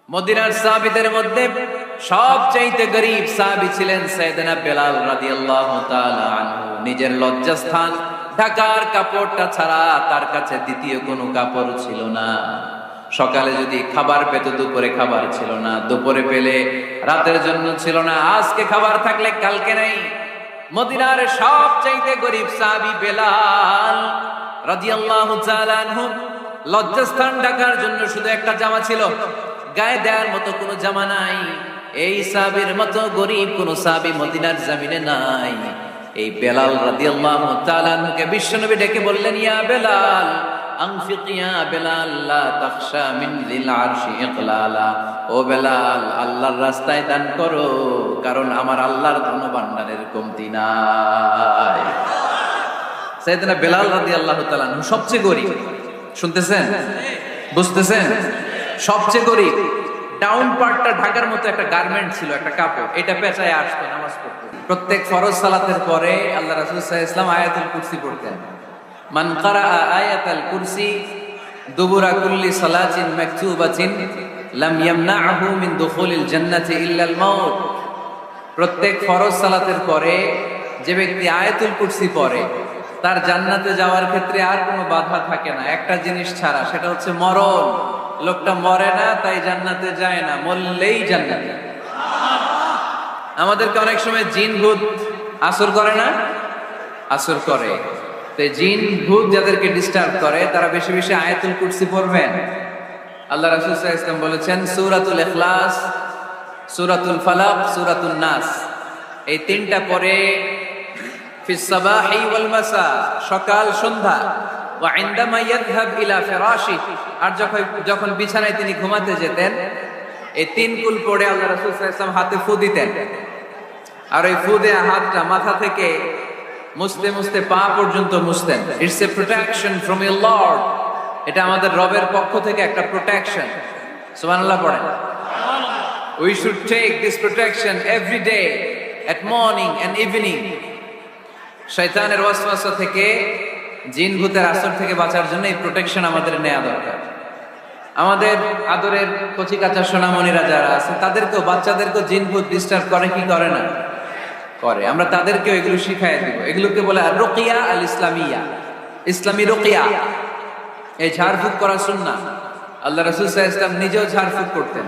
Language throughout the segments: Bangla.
মদিনার সাহাবীদের মধ্যে সবচাইতে গরীব সাহাবী ছিলেন সাইয়েদনা বেলাল রাদিয়াল্লাহু তাআলা আনহু। নিজের লজ্জাস্থান ঢাকার কাপড়টা ছাড়া তার কাছে দ্বিতীয় কোনো কাপড় ছিল না। সকালে যদি খাবার পেত, দুপুরে খাবার ছিল না, দুপুরে পেলে রাতের জন্য ছিল না, আজকে খাবার থাকলে কালকে নাই। মদিনার সবচাইতে গরীব সাহাবী বেলাল রাদিয়াল্লাহু তাআলা আনহু, লজ্জাস্থান ঢাকার জন্য শুধু একটা জামা ছিল, গায়ে দেওয়ার মতো কোনো জামা নাই। এই সাহাবীর মতো গরীব কোন সাহাবী মদিনার জমিনে নাই। এই বেলাল রাদিয়াল্লাহু তাআলা আনহুকে বিশ্বনবী ডেকে বললেন, ইয়া বেলাল আনফিক ইয়া বেলাল লা তাখশা মিন যিল আরশি ইকলালা। ও বেলাল, আল্লাহর রাস্তায় দান করো, কারণ আমার আল্লাহর ধনভাণ্ডারের কমতি নাই। সাইয়েদনা বেলাল রাদিয়াল্লাহু তাআলা আনহু সবচেয়ে গরীব। শুনতেছেন? বুঝতেছেন? সবচেয়ে গরীব। ডাউন পার্টটা ঢাকার মতো একটা গার্মেন্ট ছিল, একটা কাপড়, এটা পেঁচায় আসতো নামাজ পড়তে। প্রত্যেক ফরজ সালাতের পরে আল্লাহ রাসূল সাল্লাল্লাহু আলাইহি ওয়াসাল্লাম আয়াতুল কুরসি পড়তেন। মান ক্বারাআ আয়াতাল কুরসি দুবুরা কুল্লি সালাতিন মাকতুবাতিন লাম ইয়ামনাহু মিন দুখুলিল জান্নাতি ইল্লাল মাউত। প্রত্যেক ফরজ সালাতের পরে যে ব্যক্তি আয়াতুল কুরসি পড়ে, তার জান্নাতে যাওয়ার ক্ষেত্রে আর কোনো বাধা থাকে না, একটা জিনিস ছাড়া, সেটা হচ্ছে মরণ। লোকটা মরে না, তাই জান্নাতে যায় না, মরলেই জান্নাতে। আমাদেরকে অনেক সময় জিন ভূত আসর করে না? আসর করে। তো জিন ভূত যাদেরকে ডিস্টার্ব করে, তারা বেশি বেশি আয়াতুল কুরসি পড়বেন। আল্লাহ রাসূল সাল্লাল্লাহু আলাইহি ওয়াসাল্লাম বলেছেন, সূরাতুল ইখলাস, সূরাতুল ফালাক, সূরাতুন নাস, এই তিনটা পরে ফিস সাবাহি ওয়াল মাসা, সকাল সন্ধ্যা, ওয়া ইনদামা ইয়াযহাব ইলা ফিরাশি, আর যখন বিছানায় তিনি ঘুমাতে যেতেন, এই তিন কুল পড়ে আল্লাহ রাসূল সাল্লাল্লাহু আলাইহি ওয়াসাল্লাম হাতে ফু দিতেন। আর ওই ফু দেয়া হাতটা মাথা থেকে মুছতে মুছতে পা পর্যন্ত মুছতেন। It's a protection from your lord. এটা আমাদের রবের পক্ষ থেকে একটা প্রোটেকশন। সুবহানাল্লাহ পড়েন। We should take this protection every day at morning and evening. শয়তানের ওয়াসওয়াসা থেকে, জিন ভূতের আসর থেকে বাঁচার জন্য এই প্রোটেকশন আমাদের নেওয়া দরকার। আমাদের আদরের কচি কাঁচা সোনামণিরা যারা আছে, তাদেরকেও, বাচ্চাদেরকেও জিন ভূত ডিস্টার্ব করে কি করে না? করে। আমরা তাদেরকেও এগুলো শিখাই দিব। এগুলোকে বলে আর রুকিয়া আল ইসলামিয়া, ইসলামী রুকিয়া। এই ঝাড়ফুঁক করা সুন্নাহ। আল্লাহ রাসূল সাল্লাল্লাহু আলাইহি ওয়াসাল্লাম নিজেও ঝাড়ফুঁক করতেন।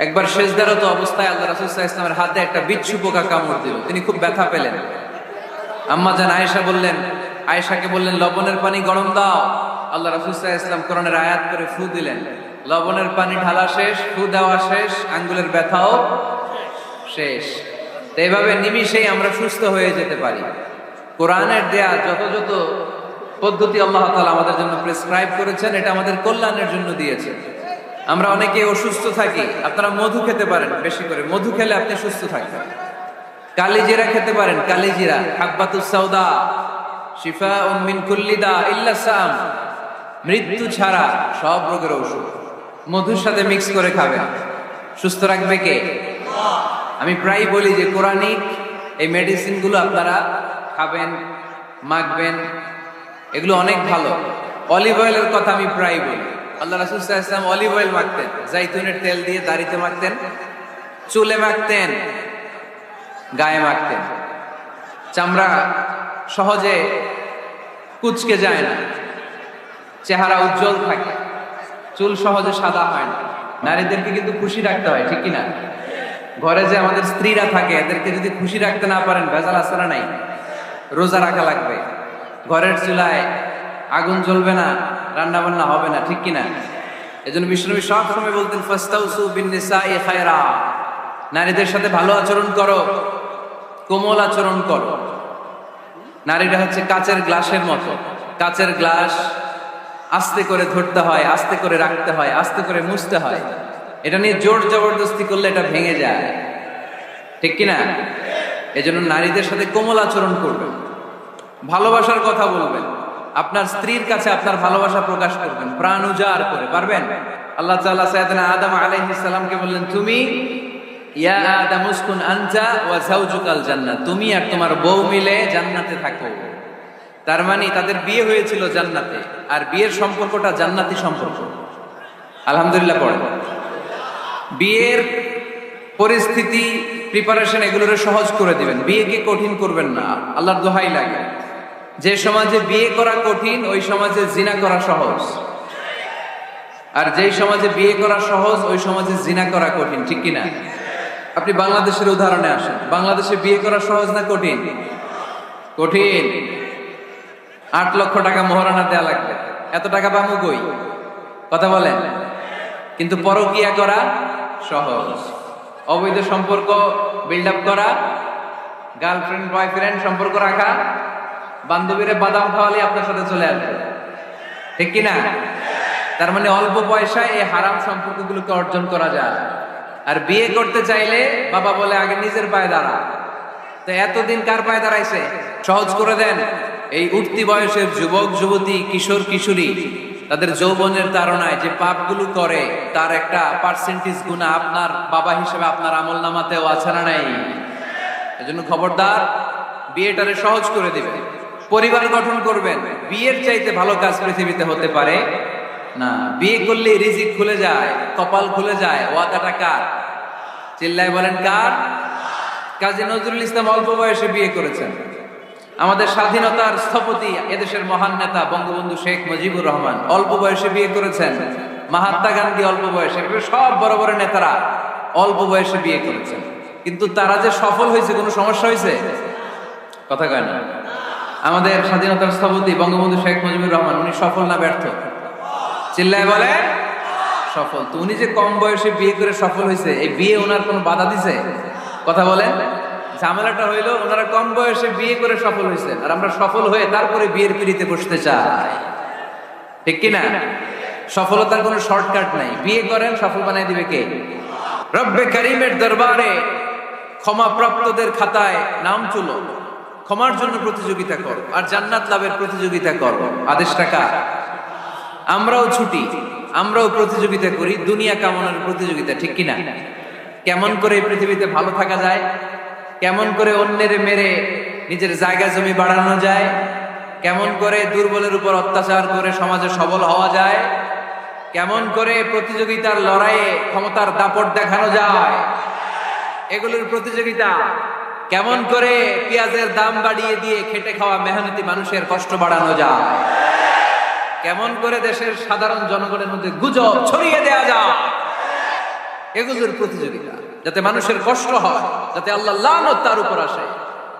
একবার সেজদারত অবস্থায় আল্লাহ রাসূল সাল্লাল্লাহু আলাইহি ওয়াসাল্লামের হাতে একটা বিচ্ছু পোকা কামড় দিল। তিনি খুব ব্যথা পেলেন। আম্মা জান আয়েশাকে বললেন, লবণের পানি গরম দাও। আল্লাহ রাসূল সাল্লাল্লাহু আলাইহি ওয়াসাল্লাম কোরআনের আয়াত করে ফু দিলেন। লবণের পানি ঢালা শেষ, ফু দেওয়া শেষ, আঙ্গুলের ব্যথাও শেষ। তো এইভাবে নিমিষেই আমরা সুস্থ হয়ে যেতে পারি। কোরআনের দেয়া যত যত পদ্ধতি আল্লাহ তাআলা আমাদের জন্য প্রেসক্রাইব করেছেন, এটা আমাদের কল্যাণের জন্য দিয়েছে। আমরা অনেকে অসুস্থ থাকি, আপনারা মধু খেতে পারেন বেশি করে, মধু খেলে আপনি সুস্থ থাকবেন। কালিজিরা খেতে পারেন, কালিজিরা, হাব্বাতুস সাউদা শিফাউন মিন কুল্লি দা ইল্লা সাম, মৃত্যু ছাড়া সব রোগের ঔষধ। মধুর সাথে মিক্স করে খাবেন, সুস্থ রাখবে কে? আমি প্রায় বলি যে কোরআনিক এই মেডিসিন গুলো আপনারা খাবেন, মাখবেন, এগুলো অনেক ভালো। অলিভ অয়েলের কথা আমি প্রায় বলি। আল্লাহ রাসূল সাল্লাল্লাহু আলাইহি ওয়াসাল্লাম অলিভ অয়েল মাখতেন, জাইতুনের তেল দিয়ে দাড়িতে মাখতেন, চুলে মাখতেন, গায়ে মাখতেন। চামড়া সহজে কুচকে যায় না, চেহারা উজ্জ্বল থাকে, চুল সহজে সাদা হয় না। নারীদেরকে কিন্তু খুশি রাখতে হয়, ঠিক কিনা? ঘরে যে আমাদের স্ত্রীরা থাকে, এদেরকে যদি খুশি রাখতে না পারেন, ভেজাল আছে না নাই? রোজা রাখা লাগবে, ঘরের চুলায় আগুন জ্বলবে না, রান্না বান্না হবে না, ঠিক কিনা? এজন্য বিশ্বনবী সব সময় বলতেন, ফাস্তাউসু বিন নিসাই খায়রা, নারীদের সাথে ভালো আচরণ করো, কোমল আচরণ করো। নারীরা হচ্ছে কাচের গ্লাসের মতো। কাচের গ্লাস আস্তে করে ধরতে হয়, আস্তে করে রাখতে হয়, আস্তে করে মুছতে হয়। এটা নিয়ে জোর জবরদস্তি করলে এটা ভেঙে যায়, ঠিক কিনা? এজন্য নারীদের সাথে কোমল আচরণ করবেন, ভালোবাসার কথা বলবেন, আপনার স্ত্রীর কাছে আপনার ভালোবাসা প্রকাশ করবেন প্রাণ উজাড় করে। পারবেন? আল্লাহ তাআলা সাইয়েদনা আদম আলাইহিস সালামকে বললেন, তুমি ইয়া আদম উসকুন আনতা ওয়া যাওজুকাল জান্নাহ, তুমি আর তোমার বউ মিলে জান্নাতে থাকো। তার মানে তাদের বিয়ে হয়েছিল জান্নাতে, আর বিয়ের সম্পর্কটা জান্নাতি সম্পর্ক। আলহামদুলিল্লাহ পড়েন। বিয়ের পরিস্থিতি, প্রিপারেশন এগুলোরে সহজ করে দিবেন, বিয়েকে কঠিন করবেন না। আল্লাহর দোহাই লাগে, যে সমাজে বিয়ে করা কঠিন ওই সমাজে জিনা করা সহজ, আর যেই সমাজে বিয়ে করা সহজ ওই সমাজে জিনা করা কঠিন, ঠিক কিনা? আপনি বাংলাদেশের উদাহরণে আসেন, বাংলাদেশে বিয়ে করা সহজ না কঠিন? কঠিন। 8 লক্ষ টাকা মোহরানা দেয়া লাগবে, এত টাকা পাবো কই? কথা বলেন। কিন্তু পরকিয়া করা সহজ, অবৈধ সম্পর্ক বিল্ড আপ করা, গার্লফ্রেন্ড বয়ফ্রেন্ড সম্পর্ক রাখা, বান্ধবীরে বাদাম খাওয়ালে আপনার সাথে চলে আসবে, ঠিক কিনা? তার মানে অল্প পয়সায় এই হারাম সম্পর্কগুলোকে অর্জন করা যায়। আর বিয়ে করতে চাইলে বাবা বলে আগে নিজের পায়ে দাঁড়া। তো এতদিন কার পায়ে দাঁড়াইছে? সহজ করে দেন। এই উঠতি বয়সের যুবক যুবতী, কিশোর কিশোরী, তাদের যৌবনের তাড়নায় যে পাপগুলো করে তার একটা পার্সেন্টেজ গুনাহ আপনার বাবা হিসেবে আপনার আমল নামাতেও আছে না নাই? এজন্য খবরদার, বিয়েটারে সহজ করে দিবেন, পরিবার গঠন করবেন। বিয়ের চাইতে ভালো কাজ পৃথিবীতে হতে পারে না। বিয়ে করলে রিজিক খুলে যায়, কপাল খুলে যায়। ওয়াদাটা কার? চিল্লায় বলেন কার? কাজী নজরুল ইসলাম অল্প বয়সে বিয়ে করেছেন। আমাদের স্বাধীনতার স্থপতি, এদেশের মহান নেতা বঙ্গবন্ধু শেখ মুজিবুর রহমান অল্প বয়সে বিয়ে করেছেন। মহাত্মা গান্ধী অল্প বয়সে, সব বড় বড় নেতারা অল্প বয়সে বিয়ে করেছেন। কিন্তু তারা যে সফল হয়েছে, কোনো সমস্যা হয়েছে? কথা কয় না। আমাদের স্বাধীনতার স্থপতি বঙ্গবন্ধু শেখ মুজিবুর রহমান, উনি সফল না ব্যর্থ? চিল্লায় বলে সফল। তো উনি যে কম বয়সে বিয়ে করে সফল হয়েছে, এই বিয়ে ওনার কোনো বাধা দিছে? কথা বলেন। ঝামেলাটা হইলো ওনারা কম বয়সে বিয়ে করে সফল হয়েছে, আর আমরা সফল হয়ে তারপরে বিয়ের পিড়িতে বসতে চাই, ঠিক কিনা? সফলতার কোনো শর্টকাট নাই। বিয়ে করেন, সফল বানাই দিবে কে? রব্বে কারিমের দরবারে ক্ষমাপ্রাপ্তদের খাতায় নাম তুলো, ক্ষমার জন্য প্রতিযোগিতা কর, আর জান্নাত লাভের প্রতিযোগিতা কর। আদেশটা কার? আমরাও ছুটি, আমরাও প্রতিযোগিতা করি, দুনিয়া কামনার প্রতিযোগিতা, ঠিক কিনা? কেমন করে এই পৃথিবীতে ভালো থাকা যায়, কেমন করে অন্যের মেরে নিজের জায়গা জমি বাড়ানো যায়, কেমন করে দুর্বলের উপর অত্যাচার করে সমাজে সবল হওয়া যায়, কেমন করে প্রতিযোগিতার লড়াইয়ে ক্ষমতার দাপট দেখানো যায়, এগুলোর প্রতিযোগিতা। কেমন করে পেঁয়াজের দাম বাড়িয়ে দিয়ে খেটে খাওয়া মেহনতি মানুষের কষ্ট বাড়ানো যায়, কেমন করে দেশের সাধারণ জনগণের মধ্যে গুজব ছড়িয়ে দেয়া যায়, এগুলোর প্রতিযোগিতা, যাতে মানুষের কষ্ট হয়, যাতে আল্লাহ লানত তার উপর আসে।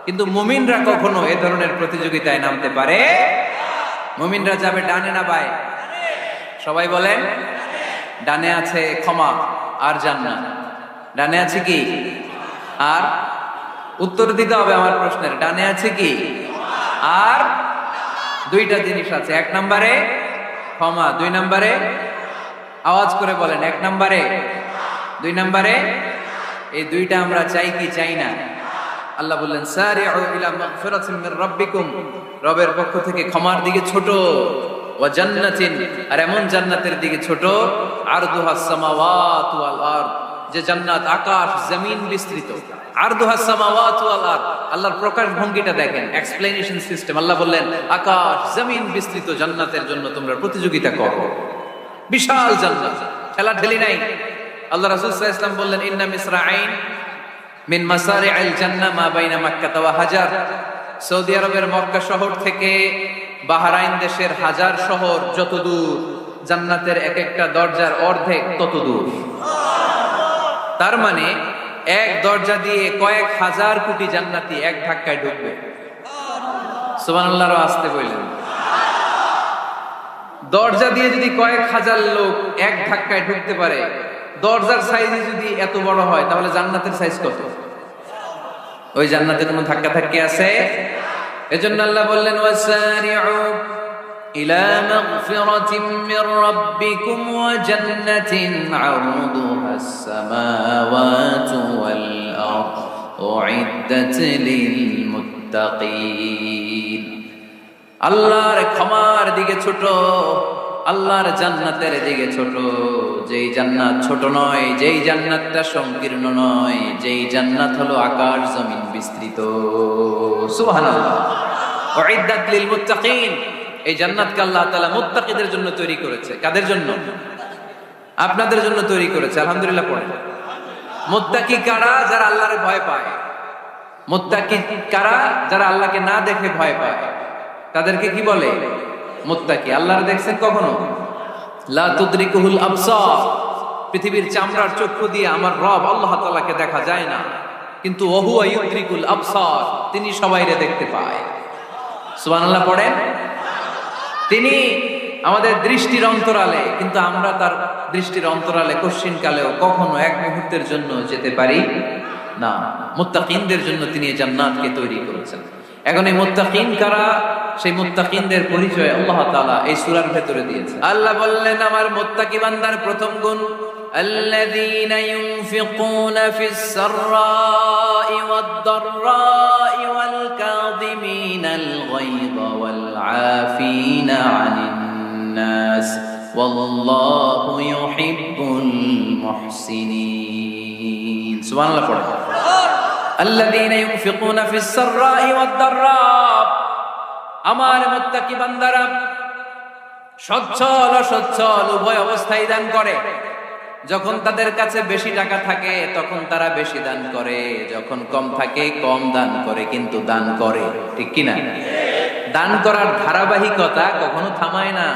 কিন্তু মুমিনরা কখনো এ ধরনের প্রতিযোগিতায় নামতে পারে? মুমিনরা যাবে ডানে না বায়ে? সবাই বলেন। ডানে আছে ক্ষমা আর জান্নাত। ডানে আছে কি? আর উত্তর দিতে হবে আমার প্রশ্নের। ডানে আছে কি? আর দুইটা জিনিস আছে। 1 নম্বরে ক্ষমা, 2 নম্বরে আওয়াজ করে বলেন, 1 নম্বরে, 2 নম্বরে। এই দুইটা আমরা চাই কি চাই না? আল্লাহ বললেন সারিউ ইলা মাগফিরাতিন মির রাব্বিকুম, রবের পক্ষ থেকে ক্ষমার দিকে ছোট, ওয়া জান্নাতিন, আর এমন জান্নাতের দিকে ছোট, আরদুহাস সামাওয়াতু ওয়াল আরদ, যে জান্নাত আকাশ জমিন বিস্তৃত। আরদুহাস সামাওয়াতু ওয়াল আরদ, আল্লাহর প্রকাশ ভঙ্গিটা দেখেন, এক্সপ্লেনেশন সিস্টেম। আল্লাহ বললেন আকাশ জমিন বিস্তৃত জান্নাতের জন্য তোমরা প্রতিযোগিতা করো। বিশাল জান্নাত, ঠেলাঠেলি নাই। আল্লাহ রাসূল সাল্লাল্লাহু আলাইহি ওয়াসাল্লাম বললেন ইন্না মিসরাঈন মিন মাসারি'আল জান্নাহ মা বাইনা মাক্কা ওয়া হাজার। সৌদি আরবের মক্কা শহর থেকে বাহরাইন দেশের হাজার শহর যত দূর, জান্নাতের এক একটা দরজার অর্ধেক তত দূর। তার মানে এক দরজা দিয়ে কয়েক হাজার কোটি জান্নাতি এক ধাক্কায় ঢুকবে। সুবহানাল্লাহ, আসতে বললেন। দরজা দিয়ে যদি কয়েক হাজার লোক এক ধাক্কায় ঢুকতে পারে, দরজার সাইজ যদি এত বড় হয়, তাহলে জান্নাতের সাইজ কত? ওই জান্নাতে কোনো ধাক্কা ধাক্কি আছে? এজন্য আল্লাহ বললেন ওয়াসারিউ ইলা মাগফিরাতিন মির রাব্বিকুম ওয়া জান্নাতিন আরদুহাস সামাওয়াতু ওয়াল আরদ উইদ্দাত লিল মুত্তাকিন। আল্লাহর ক্ষমার দিকে ছোট, আল্লাহর জান্নাতের দিকে ছোট। যেই জান্নাত ছোট নয়, যেই জান্নাতটা সংকীর্ণ নয়, যেই জান্নাত হলো আকাশ জমিন বিস্তৃত। সুবহানাল্লাহ। উইদ্দাত লিল মুত্তাকিন, এই জান্নাতকে আল্লাহ তাআলা মুত্তাকিদের জন্য তৈরি করেছে। কাদের জন্য? আপনাদের জন্য তৈরি করেছে, আলহামদুলিল্লাহ পড়ে। মুত্তাকি কারা? যারা আল্লাহরে ভয় পায়। মুত্তাকি কারা? যারা আল্লাহকে না দেখে ভয় পায়, তাদেরকে কি বলে? মুত্তাকি। আল্লাহরে দেখছেন কখনো? লা তুদরিকুহুল আবসার, পৃথিবীর চামড়ার চক্ষু দিয়ে আমার রব আল্লাহ তাআলাকে দেখা যায় না, কিন্তু ওহুয়া ইউদরিকুল আবসার, তিনি সবাইরে দেখতে পায়। সুবহানাল্লাহ পড়েন। তিনি আমাদের দৃষ্টির অন্তরালে, কিন্তু আমরা তার দৃষ্টির অন্তরালে কশ্চিন কালেও কখনো এক মুহূর্তের জন্য যেতে পারি না। মুত্তাকিনদের জন্য তিনি এই জান্নাতকে তৈরি করেছেন। এখন এই মুত্তাকিন কারা? সেই মুত্তাকিনদের পরিচয় আল্লাহ তাআলা এই সূরার ভেতরে দিয়েছেন। আল্লাহ বললেন, আমার মুত্তাকি বান্দার প্রথম গুণ, আল্লাযীনা ইউনফিকুনা ফিস সাররাই ওয়াদ দাররাই ওয়াল কাযিমিনাল গায়যা ওয়াল আফিনা আনিন নাস ওয়াল্লাহু ইউহিব্বুল মুহসিনিন। সুবহানাল্লাহ পড়ে। আল্লাযীনা ইউনফিকুনা ফিস সাররাই ওয়াদ দাররা, আমার মুত্তাকি বান্দারা সচ্ছল অসচ্ছল উভয় অবস্থায় দান করে। যখন তাদের কাছে বেশি টাকা থাকে তখন তারা বেশি দান করে, যখন কম থাকে কম দান করে, কিন্তু দান করে। ঠিক কি না? দান করার ধারাবাহিকতা কখনো থামায় না।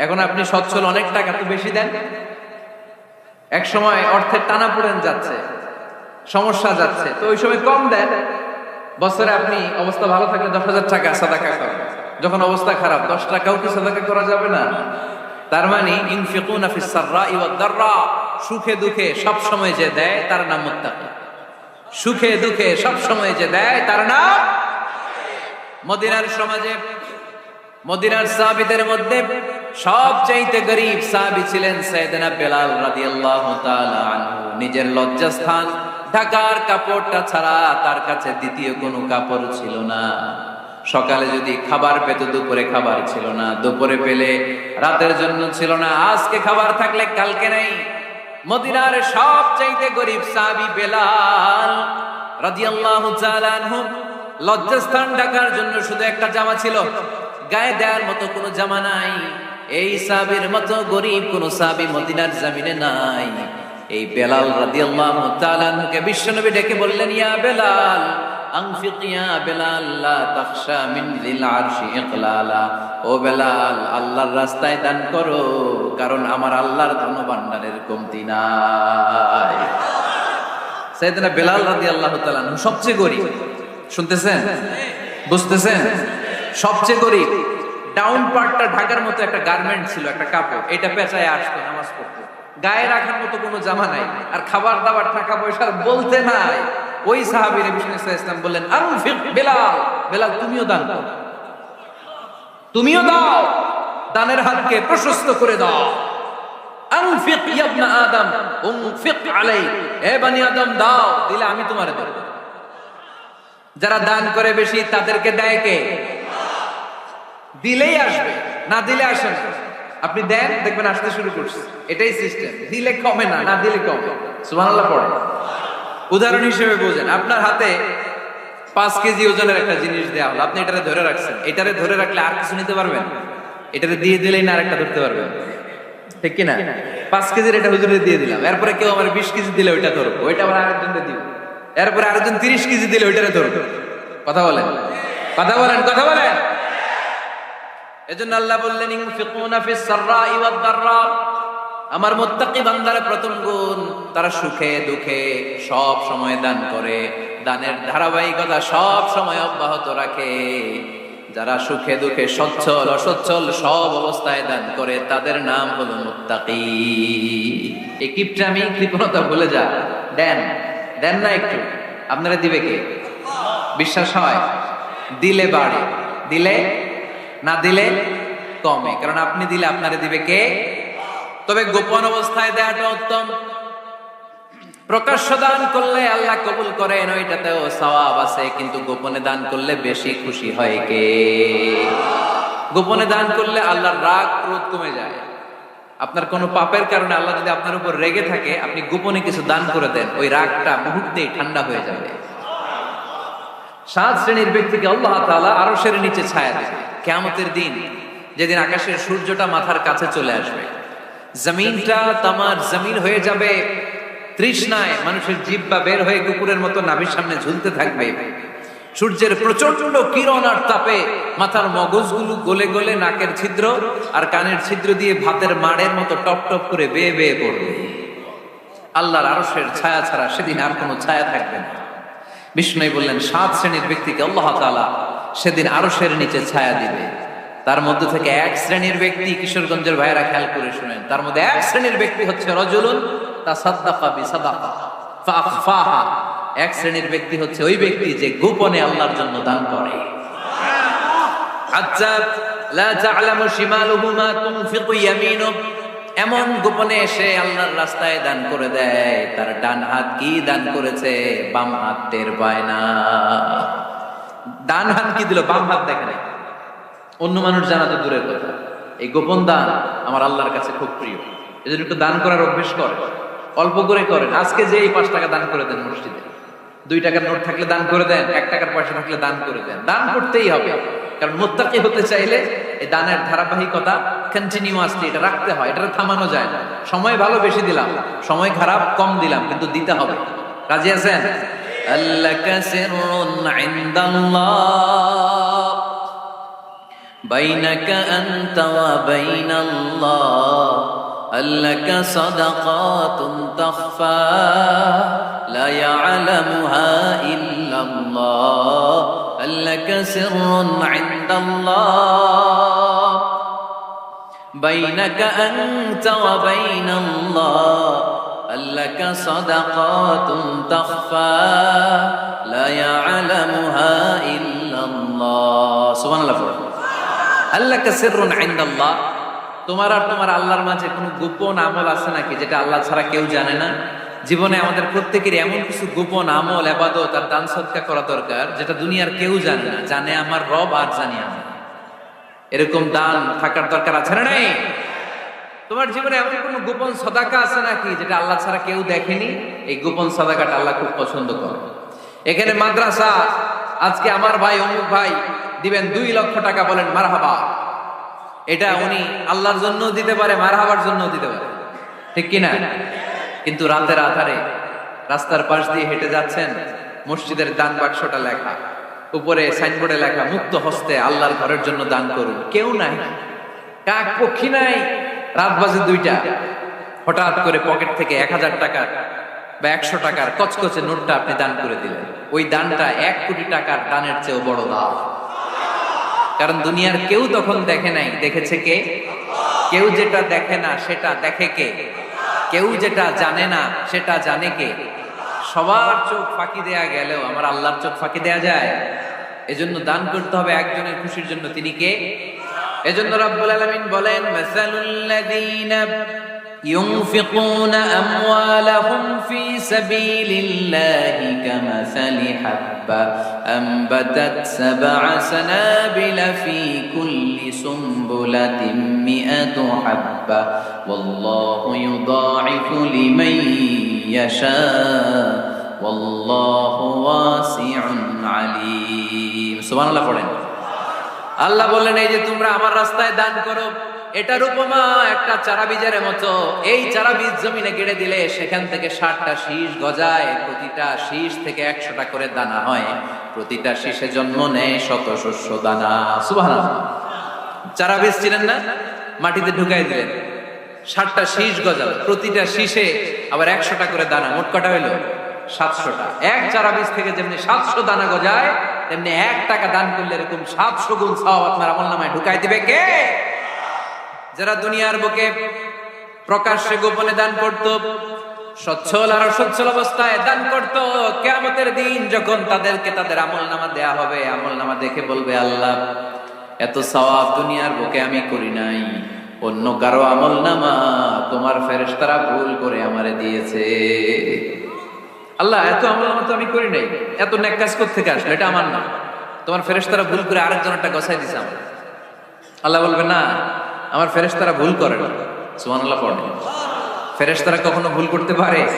এখন আপনি সচ্ছল, অনেক টাকা তো বেশি দেন, এক সময় অর্থের টানাপোড়েন যাচ্ছে, সমস্যা যাচ্ছে, তো ওই সময় কম দেন। বছরে আপনি অবস্থা ভালো থাকলে 10,000 টাকা সাদাকা করেন, যখন অবস্থা খারাপ 10 টাকাও কি সাদাকা করা যাবে না? তার মানে ইনফিকুনা ফিস সাররাই ওয়াদ দাররা, সুখে দুঃখে সব সময় যে দেয় তার নাম মুত্তাকি। সুখে দুঃখে সব সময় যে দেয় তার নাম। মদিনার সমাজে, মদিনার সাহাবীদের মধ্যে সবচাইতে গরীব সাহাবী ছিলেন সাইয়েদনা বেলাল রাদিয়াল্লাহু তাআলা আনহু। নিজের লজ্জাস্থান ঢাকার কাপড়টা ছাড়া তার কাছে দ্বিতীয় কোনো কাপড় ছিল না। সকালে যদি খাবার পেত, দুপুরে খাবার ছিল না, দুপুরে পেলে রাতের জন্য ছিল না, আজকে খাবার থাকলে কালকে নেই। মদিনার সবচাইতে গরীব সাহাবী বেলাল রাদিয়াল্লাহু তাআলা আনহু, লজ্জাস্থান ঢাকার জন্য শুধু একটা জামা ছিল, গায়ে দেওয়ার মতো কোনো জামা নাই। এই সাহাবীর মতো গরীব কোন সাহাবী মদিনার জমিনে নাই। এই বেলাল রাদিয়াল্লাহু তাআলা আনহুকে বিশ্বনবী ডেকে বললেন, ইয়া বেলাল আনফিক ইয়া বেলাল লা তাখশা মিন যিল আরশি ইকলালা। ও বেলাল, আল্লাহর রাস্তায় দান করো, কারণ আমার আল্লাহর ধনভাণ্ডারের কমতি নাই। সাইয়েদনা বেলাল রাদিয়াল্লাহু তাআলা আনহু সবচেয়ে গরীব। শুনতেছেন? বুঝতেছেন? সবচেয়ে গরীব। ডাউন পার্টটা ঢাকার মতো একটা গার্মেন্ট ছিল, একটা কাপড়, এটা পেঁচায় আসতো নামাজ পড়তে। গায়ে রাখার মতো কোনো জামা নাই, আর খাবার দাবার টাকা পয়সা বলতে নাই। ওই সাহাবীর নবী সাল্লাল্লাহু আলাইহি ওয়াসাল্লাম বললেন, আনফিক বেলাল, বেলাল তুমিও দান করো, তুমিও দাও, দানের হাতকে প্রশস্ত করে দাও। আনফিক ইয়া ইবনা আদম উনফিক আলাই, হে বনি আদম দাও, দিলে আমি তোমারে দেব। যারা দান করে বেশি তাদেরকে দেয় কে? দিলেই আসবে, না দিলে আসে না। আপনি দেন, দেখবেন আসতে শুরু করছে। এটাই সিস্টেম। দিলে কমে না, না দিলে কমে। সুবহানাল্লাহ পড়ে। উদাহরণ হিসেবে বোঝেন, আপনার হাতে 5 কেজি ওজনের একটা জিনিস দেওয়া হলো, আপনি এটারে ধরে রাখছেন। এটারে ধরে রাখলে আর কিছু নিতে পারবেন? এটারে দিয়ে দিলেই না আরেকটা ধরতে পারবেন, ঠিক কিনা? 5 কেজির এটা হুজুরে দিয়ে দিলাম, এরপরে কেউ আমার 20 কেজি দিলে ওইটা ধরবো, ওইটা আবার আরেকজনকে দিব, এরপরে আরেকজন 30 কেজি দিলে ওইটারে ধরবো। কথা বলেন, কথা বলেন, কথা বলেন। এজন্য আল্লাহ বললেন, ইনফিকুনা ফিস সাররাই ওয়াদ দাররা, আমার মুত্তাকি বান্দারা প্রথম গুণ, তারা সুখে দুঃখে সব সময় দান করে, দানের ধারাবাহিকতা সব সময় অব্যাহত রাখে। যারা সুখে দুঃখে সচ্ছল অসচ্ছল সব অবস্থায় দান করে, তাদের নাম হলো মুত্তাকি। এই কিপটামি কৃপণতা ভুলে যা, দেন, দেন না একটু, আপনারা দিবে কে? বিশ্বাস হয়? দিলে বাড়ে, দিলে না দিলে কমে, কারণ আপনি দিলে আপনারে দিবে কে? তবে গোপন অবস্থায় দেওয়াটা উত্তম। প্রকাশ্য দান করলে আল্লাহ কবুল করেন, ওইটাতেও সওয়াব আছে, কিন্তু গোপনে দান করলে বেশি খুশি হয় কে? গোপনে দান করলে আল্লাহর রাগ ক্রোধ কমে যায়। আপনার কোনো পাপের কারণে আল্লাহ যদি আপনার উপর রেগে থাকে, আপনি গোপনে কিছু দান করে দেন, ওই রাগটা মুহূর্তেই ঠান্ডা হয়ে যাবে। 7 শ্রেণীর ব্যক্তিকে আল্লাহ তাআলা আরশের নিচে ছায়া দেবে কিয়ামতের দিন, যেদিন আকাশের সূর্যটা মাথার কাছে চলে আসবে। জমিনটা তামার জমিন হয়ে যাবে, তৃষ্ণায় মানুষের জিহ্বা বের হয়ে কুকুরের মতো নাভির সামনে ঝুলতে থাকবে। সূর্যের প্রচন্ড কিরণ আর তাপে মাথার মগজগুলো গলে গলে নাকের ছিদ্র আর কানের ছিদ্র দিয়ে ভাতের মাড়ের মতো টপ টপ করে বেয়ে বেয়ে পড়বে। আল্লাহর আরশের ছায়া ছাড়া সেদিন আর কোনো ছায়া থাকবে না। বিষ্ণু বললেন 7 শ্রেণীর ব্যক্তিকে আল্লাহ তাআলা সেদিন আরশের নিচে ছায়া দিবে। তার মধ্যে থেকে 1 শ্রেণীর ব্যক্তি, কিশোরগঞ্জের ভাইয়েরা খেয়াল করে শুনেন, তার মধ্যে 1 শ্রেণীর ব্যক্তি হচ্ছে রাজুলুন তাসাদ্দাকা বিসাদাকা ফাআখফাহা। 1 শ্রেণীর ব্যক্তি হচ্ছে ওই ব্যক্তি যে গোপনে আল্লাহর জন্য দান করে। হাত্তা লা তা'লামু শিমালুহু মা তুনফিকু ইয়ামিনুহু, এমন গোপনে এসে আল্লাহর রাস্তায় দান করে দেয়, তার ডান হাত কি দান করেছে বাম হাত টের পায় না। ডান হাত কি দিল, বাম হাত দেখে না। অন্য মানুষ জানা তো দূরের কথা, এই গোপন দান আমার আল্লাহর কাছে খুব প্রিয়। এজন্য একটু দান করার অভ্যেস করে, অল্প করে করেন। আজকে যে এই 5 টাকা দান করে দেন মসজিদে, 2 টাকার নোট থাকলে দান করে দেন, 1 টাকার পয়সা থাকলে দান করে দেন। দান করতেই হবে, কারণ মুত্তাকি হতে চাইলে এই দানের ধারাবাহিকতা কন্টিনিউয়াসলি এটা রাখতে হয়, এটা থামানো যায় না। সময় ভালো বেশি দিলাম, সময় খারাপ কম দিলাম, কিন্তু দিতে হবে। রাজি আছেন? আল্লাকা সিররুন ইনদাল্লাহ বাইনাকা আনতা ওয়া বাইনাল্লাহ, আল্লাকা সাদাকাতুন তাখফা লা ইয়ালামুহা ইল্লাল্লাহ, আল্লাকা সিররুন ইনদাল্লাহ বাইনাকা আনতা ওয়া বাইনাল্লাহ, আল্লাকা সাদাকাতুন তাখফা লা ইয়ালামুহা ইল্লাল্লাহ। সুবহানাল্লাহ। আল্লাকা সিররুন ইনদাল্লাহ, তোমার আর তোমার আল্লাহর মাঝে কোনো গোপন আমল আছে নাকি যেটা আল্লাহ ছাড়া কেউ জানে না? জীবনে আমাদের প্রত্যেকের এমন কিছু গোপন আমল, ইবাদত আর দান সদকা করা দরকার যেটা দুনিয়ার কেউ জানে না, জানে আমার রব আর জানি আমি। এরকম দান থাকার দরকার আছে না নাই? তোমার জীবনে এমন কোন গোপন সাদাকা আছে নাকি যেটা আল্লাহ ছাড়া কেউ দেখেনি? এই গোপন সাদাকাটা আল্লাহ খুব পছন্দ করে। এখানে মাদ্রাসা, আজকে আমার ভাই অমুক ভাই দিবেন 2 লক্ষ টাকা, বলেন মারহাবা। এটা উনি আল্লাহর জন্য দিতে পারে, মারহাবার জন্য দিতে পারে, ঠিক কিনা? কিন্তু রাতের আধারে রাস্তার পাশ দিয়ে হেঁটে যাচ্ছেন, মসজিদের দান বাক্সটা লেখা, উপরে সাইনবোর্ডে লেখা মুক্ত হস্তে আল্লাহর ঘরের জন্য দান করুন। কেউ নাই, কাক পক্ষী নাই। রাত বাজে 2টা, হঠাৎ করে পকেট থেকে 1000 টাকা বা 100 টাকার কচকচে নোটটা আপনি দান করে দিলেন। ওই দানটা 1 কোটি টাকার দানের চেয়েও বড় দান। কারণ দুনিয়ার কেউ তখন দেখে নাই, দেখেছে কে? কেউ যেটা দেখে না সেটা দেখে কে? কেউ যেটা জানে না সেটা জানে কে? সবার চোখ ফাঁকি দেয়া গেলেও আমার আল্লাহর চোখ ফাঁকি দেয়া যায়? এজন্য দান করতে হবে একজনের খুশির জন্য, তিনি কে? এজন্য রব্বুল আলামিন বলেন, মাসালুল্লাযীনা ইউনফিকুনা আমওয়ালাহুম ফি সাবিলিল্লাহি কামাসালি হাব্বা আমবাতাত সাবআ সানাবিলা ফি কুল্লি সুমবুলাতিন মিআতু হাব্বা ওয়াল্লাহু ইউদাঈফু লিমান ইয়াশা ওয়াল্লাহু ওয়াসিউন আলীম। সুবহানাল্লাহ পড়েন। আল্লাহ বললেন, এই যে তোমরা আমার রাস্তায় দান করো, এটার উপমা একটা চারা বীজের মতো। এই চারা বীজ জমিনে গেড়ে দিলে সেখান থেকে 60টা শীষ গজায়, প্রতিটা শীষ থেকে 100টা করে দানা হয়, প্রতিটা শীষে জন্ম নেয় শত শস্য দানা। সুবহানাল্লাহ। চারা বীজ ছিলেন না, মাটিতে ঢুকাই দিলেন, 60টা শীষ গজাল, প্রতিটা শীষে আবার 100টা করে দানা, মোট কটা হইল 700টা। এক চারা বীজ থেকে যেমনি 700 দানা গজায়, তেমনি 1 টাকা দান করলে এরকম 700 গুণ সওয়াব আপনার আমলনামায় ঢুকাই দিবে কে? যারা দুনিয়ার বুকে প্রকাশ্যে গোপনে দান করত, সচ্ছল আর অসচ্ছল অবস্থায় দান করত, কিয়ামতের দিন যখন তাদেরকে তাদের আমলনামা দেয়া হবে, আমলনামা দেখে বলবে, আল্লাহ এত সওয়াব দুনিয়ার বুকে আমি করি নাই, অন্য কারো আমলনামা তোমার ফেরেশতারা ভুল করে আমারে দিয়েছে। আল্লাহ এত আমলনামা তো আমি করি নাই, এত নেক কাজ কোত্থেকে আসলো? এটা আমার না, তোমার ফেরেশতারা ভুল করে আরেকজনেরটা গছাই দিছে আমার। আল্লাহ বলবে, না, আমার ফেরেশতারা ভুল করে না। সুবহানাল্লাহ পড়ে। ফেরেশতারা কখনো ভুল করতে পারে না,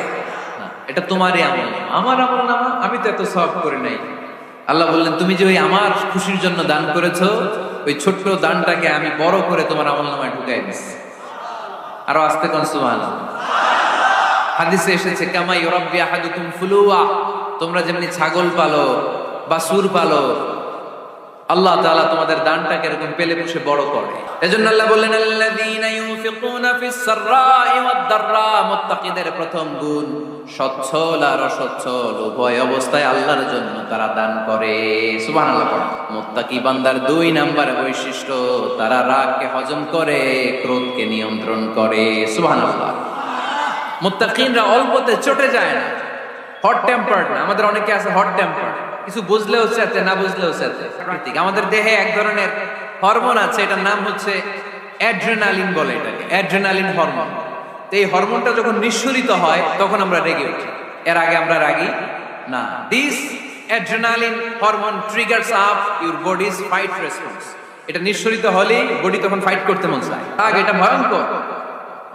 এটা তোমারই আমলনামা, আমার আমলনামা, আমি তো এত সওয়াব করি নাই। আল্লাহ বললেন, তুমি যে ওই আমার খুশির জন্য দান করেছো, ওই ছোট্ট দানটাকে আমি বড় করে তোমার আমলনামায় ঢুকাই দিচ্ছি। আরো আস্তে কোন সুবহানাল্লাহ। হাদিসে এসেছে কামা ইউরাব্বি আহাদুকুম ফুলুয়া, তোমরা যেমনি ছাগল পালো, বাছুর পালো, আল্লাহ তাআলা তোমাদের দানটাকে এরকম পেলে পুষে বড় করে। এজন্য আল্লাহ বললেন আল্লাযীনা ইউনফিকুনা ফিস সাররাই ওয়াদ দাররা, মুত্তাকিদের প্রথম গুণ সচ্ছল আর অসচ্ছল উভয় অবস্থায় আল্লাহর জন্য তারা দান করে। সুবহানাল্লাহ। মুত্তাকি বান্দার 2 নাম্বার বৈশিষ্ট্য, তারা রাগকে হজম করে, ক্রোধকে নিয়ন্ত্রণ করে। সুবহানাল্লাহ। মুত্তাকিনরা অল্পতে চটে যায় না, হট টেম্পার্ড না। আমাদের অনেকে আছে হট টেম্পার্ড, কিছু বুঝলেও চাতে, না বুঝলেও চাতে। আমাদের দেহে এক ধরনের হরমোন আছে, এটার নাম হচ্ছে অ্যাড্রেনালিন বলে এটাকে, অ্যাড্রেনালিন হরমোন। তো এই হরমোনটা যখন নিঃসরিত হয় তখন আমরা রেগে উঠি, এর আগে আমরা রাগি না। This adrenaline hormone triggers up your bodies fight response. এটা নিঃসরিত হলে বডি তখন ফাইট করতে মন চায়। রাগ এটা ভয়ঙ্কর।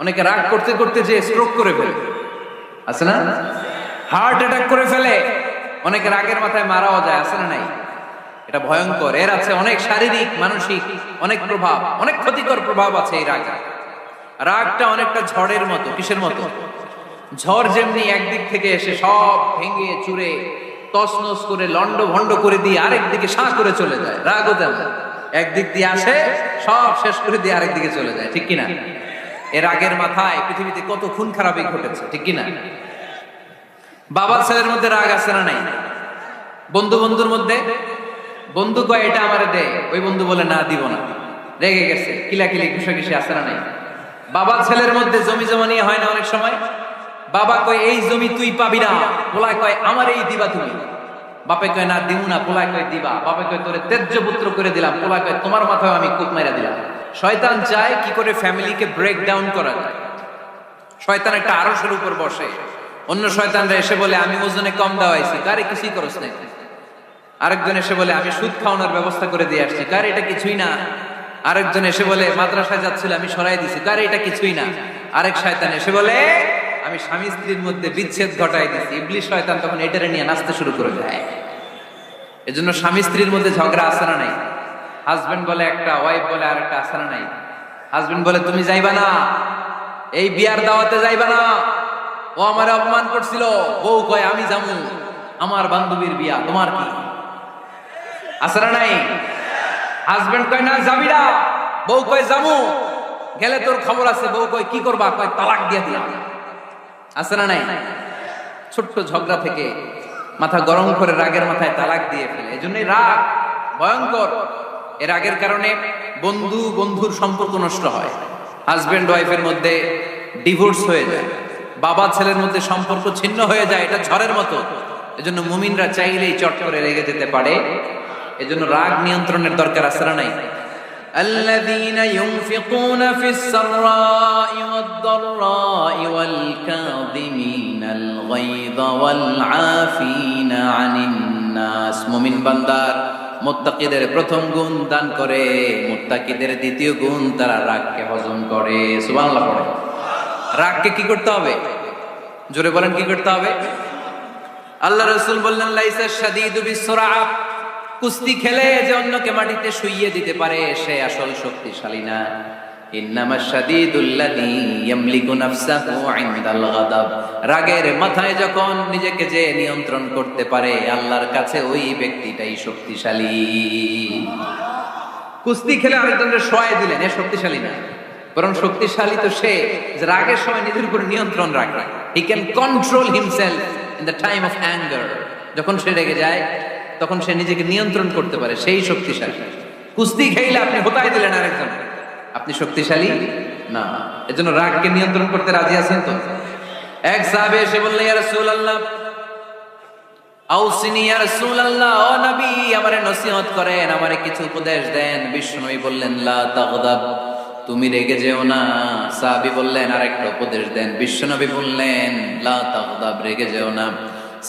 অনেকে রাগ করতে করতে যে স্ট্রোক করে ফেলে, আছে না? হার্ট অ্যাটাক করে ফেলে। অনেকে রাগের মাথায় মারাও যায়, আছে না নাই? এটা ভয়ঙ্কর। এর আছে অনেক শারীরিক, মানসিক অনেক প্রভাব, অনেক ক্ষতিকর প্রভাব আছে এই রাগ। রাগটা অনেকটা ঝড়ের মতো। কিসের মতো? ঝড় যেমনি একদিক থেকে এসে সব ভেঙে চুরে তছনছ করে লন্ড ভন্ড করে দিয়ে আরেক দিকে সাঁ করে চলে যায়, রাগও তেমন একদিক দিয়ে আসে সব শেষ করে দিয়ে আরেক দিকে চলে যায়, ঠিক কিনা? এর রাগের মাথায় পৃথিবীতে কত খুন খারাপি ঘটেছে, ঠিক কিনা? বাবা ছেলের মধ্যে রাগ আছে না নাই? বন্ধু বন্ধুর মধ্যে, বন্ধু কয় এটা আমারে দে, ওই বন্ধু বলে না দিব না, রেগে গেছে, কিলাকিলি ঘুষাঘুষি আছে না নাই? বাবা ছেলের মধ্যে জমি জমা নিয়ে হয় না অনেক সময়? বাবা কয় এই জমি তুই পাবি না, পোলায় কয় আমার এই দিবা তুমি। বাপে কয় না দিব না, পোলায় কয় দিবা। বাপে কয় তোরে তেজ্য পুত্র করে দিলাম, পোলায় কয় তোমার মাথায় আমি কূপ মাইরা দিলাম। শয়তান চায় কি করে ফ্যামিলিকে ব্রেক ডাউন করা যায়। শয়তান একটা আরশের উপর বসে, অন্য শয়তানরা এসে বলে আমি ওজনে কম দেওয়াইছি, কারে কিছুই করস নাই। আরেকজন এসে বলে আমি সুদ খাওয়ানোর ব্যবস্থা করে দিয়ে আসছি, কারে এটা কিছুই না। আরেকজন এসে বলে মাদ্রাসায় যাচ্ছিল আমি সরাই দিছি, কারে এটা কিছুই না। আরেক শয়তান এসে বলে আমি স্বামী স্ত্রীর মধ্যে বিচ্ছেদ ঘটাই দিছি। ইবলিশ শয়তান তখন এটারে নিয়ে নাচতে শুরু করে দেয়। এজন্য স্বামী স্ত্রীর মধ্যে ঝগড়া আছে না নাই? হাজবেন্ড বলে একটা, ওয়াইফ বলে আরেকটা, আছে না নাই? হাজবেন্ড বলে তুমি যাইবা না, এই বিয়ার দাওয়াতে যাইবা না, ও আমার অপমান করছিল। বউ কয় আমি যামু, আমার বান্ধবীর বিয়া, তোমার কি? আছে না নাই? হাজবেন্ড কয় না যাবি না, বউ কয় যামু, গেলে তোর খবর আছে। বউ কয় কি করবা? কয় তালাক দিয়ে দিলাম। আছে না নাই? ছোট্ট ঝগড়া থেকে মাথা গরম করে রাগের মাথায় তালাক দিয়ে ফেলে। এই জন্যই রাগ ভয়ঙ্কর। এর রাগের কারণে বন্ধু বন্ধুর সম্পর্ক নষ্ট হয়, হাজবেন্ড ওয়াইফের মধ্যে ডিভোর্স হয়ে যায়, বাবা ছেলের মধ্যে সম্পর্ক ছিন্ন হয়ে যায়। এটা ঝড়ের মতো। এজন্য মুমিনরা চাইলেই চট করে রেগে যেতে পারে। এজন্য রাগ নিয়ন্ত্রণের দরকার আছে না নাই? الذين ينفقون في السراء والضراء والكاظمين الغيظ والعافين عن الناس। মুমিন বান্দার মুত্তাকিদের প্রথম গুণ দান করে, মুত্তাকিদের দ্বিতীয় গুণ তারা রাগকে হজম করে। সুবহানাল্লাহ পড়ে। রাগকে কি করতে হবে? জোরে বলেন কি করতে হবে? আল্লাহ রাসূল বললেন লাইসা শাদীদু বিসসুরা, কুস্তি খেলে যে অন্যকে মাটিতে শুইয়ে দিতে পারে সে আসল শক্তিশালী না। ইন্নামাশ শাদীদুল্লাযী ইয়ামলিকু নাফসাহু ইনদাল গাদাব, রাগের মাথায় যখন নিজেকে যে নিয়ন্ত্রণ করতে পারে আল্লাহর কাছে ওই ব্যক্তিটাই শক্তিশালী। কুস্তি খেলে আরেকজনকে শোয়াই দিলেন, এ শক্তিশালী না, বরং শক্তিশালী তো সে যে রাগের সময় নিজের উপর নিয়ন্ত্রণ রাখে। He can control himself in the time of anger. যখন সে রেগে যায় তখন সে নিজেকে নিয়ন্ত্রণ করতে পারে, সেই শক্তিশালী। কুস্তি খেলে আপনি হোতায় দিলেন আরেকজন, আপনি শক্তিশালী না। এজন্য রাগকে নিয়ন্ত্রণ করতে রাজি আছেন তো? এক সাহাবী এসে বললেন ইয়া রাসূলুল্লাহ আউসিনি, ইয়া রাসূলুল্লাহ, ও নবী আমারে নসিহত করেন, আমারে কিছু উপদেশ দেন। বিশ্বনবী বললেন লা তাগদাব, তুমি রেগে যেও না। সাহাবী বললেন আরেকটা উপদেশ দেন। বিশ্বনবী বললেন লা তাগদাব, রেগে যেও না।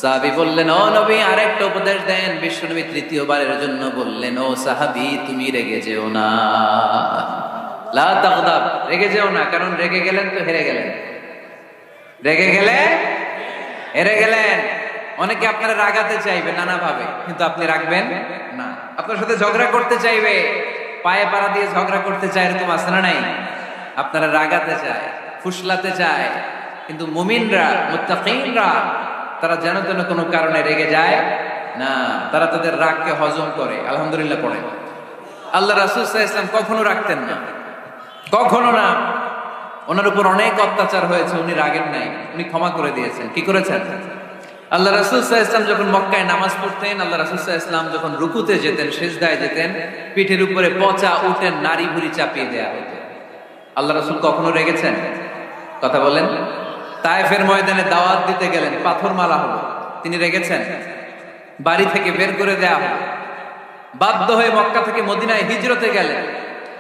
সাহাবী বললেন ও নবী আরেকটা উপদেশ দেন। বিশ্বনবী তৃতীয়বারের জন্য বললেন ও সাহাবী তুমি রেগে যেও না, লা তাগদাব, রেগে যেও না। কারণ রেগে গেলেন তো হেরে গেলেন, রেগে গেলে হেরে গেলেন। অনেকে আপনারা রাগাতে চাইবে নানা ভাবে, কিন্তু আপনি রাখবেন না। আপনার সাথে ঝগড়া করতে চাইবে, পায়ে পাড়া দিয়ে ঝগড়া করতে চায়, এরকম আছে না নাই? আপনারা রাগাতে চায়, ফুসলাতে চায়, কিন্তু মুমিনরা মুত্তাকিনরা তারা যেন তেন কোনো কারণে রেগে যায় না, তারা তাদের রাগকে হজম করে। আলহামদুলিল্লাহ পড়ে। আল্লাহ রাসূল সাল্লাল্লাহু আলাইহি ওয়াসাল্লাম কখনো রাখতেন না, কখনো না। ওনার উপর অনেক অত্যাচার হয়েছে, উনি রাগেন নাই, উনি ক্ষমা করে দিয়েছেন। কি করেছেন? আল্লাহ রাসূল সাল্লাল্লাহু আলাইহি ওয়াসাল্লাম যখন মক্কায় নামাজ পড়তেন, আল্লাহ রাসূল সাল্লাল্লাহু আলাইহি ওয়াসাল্লাম যখন রুকুতে যেতেন, সিজদায় যেতেন, পিঠের উপরে পচা উটের নাড়ি ভুঁড়ি চাপিয়ে দেয়া হতো। আল্লাহ রাসূল কখনো রেগেছেন? কথা বলেন। তায়েফের ময়দানে দাওয়াত দিতে গেলেন, পাথর মারা হলো, তিনি রেগেছেন? বাড়ি থেকে বের করে দেয়া হলো, বাধ্য হয়ে মক্কা থেকে মদিনায় হিজরতে গেলেন,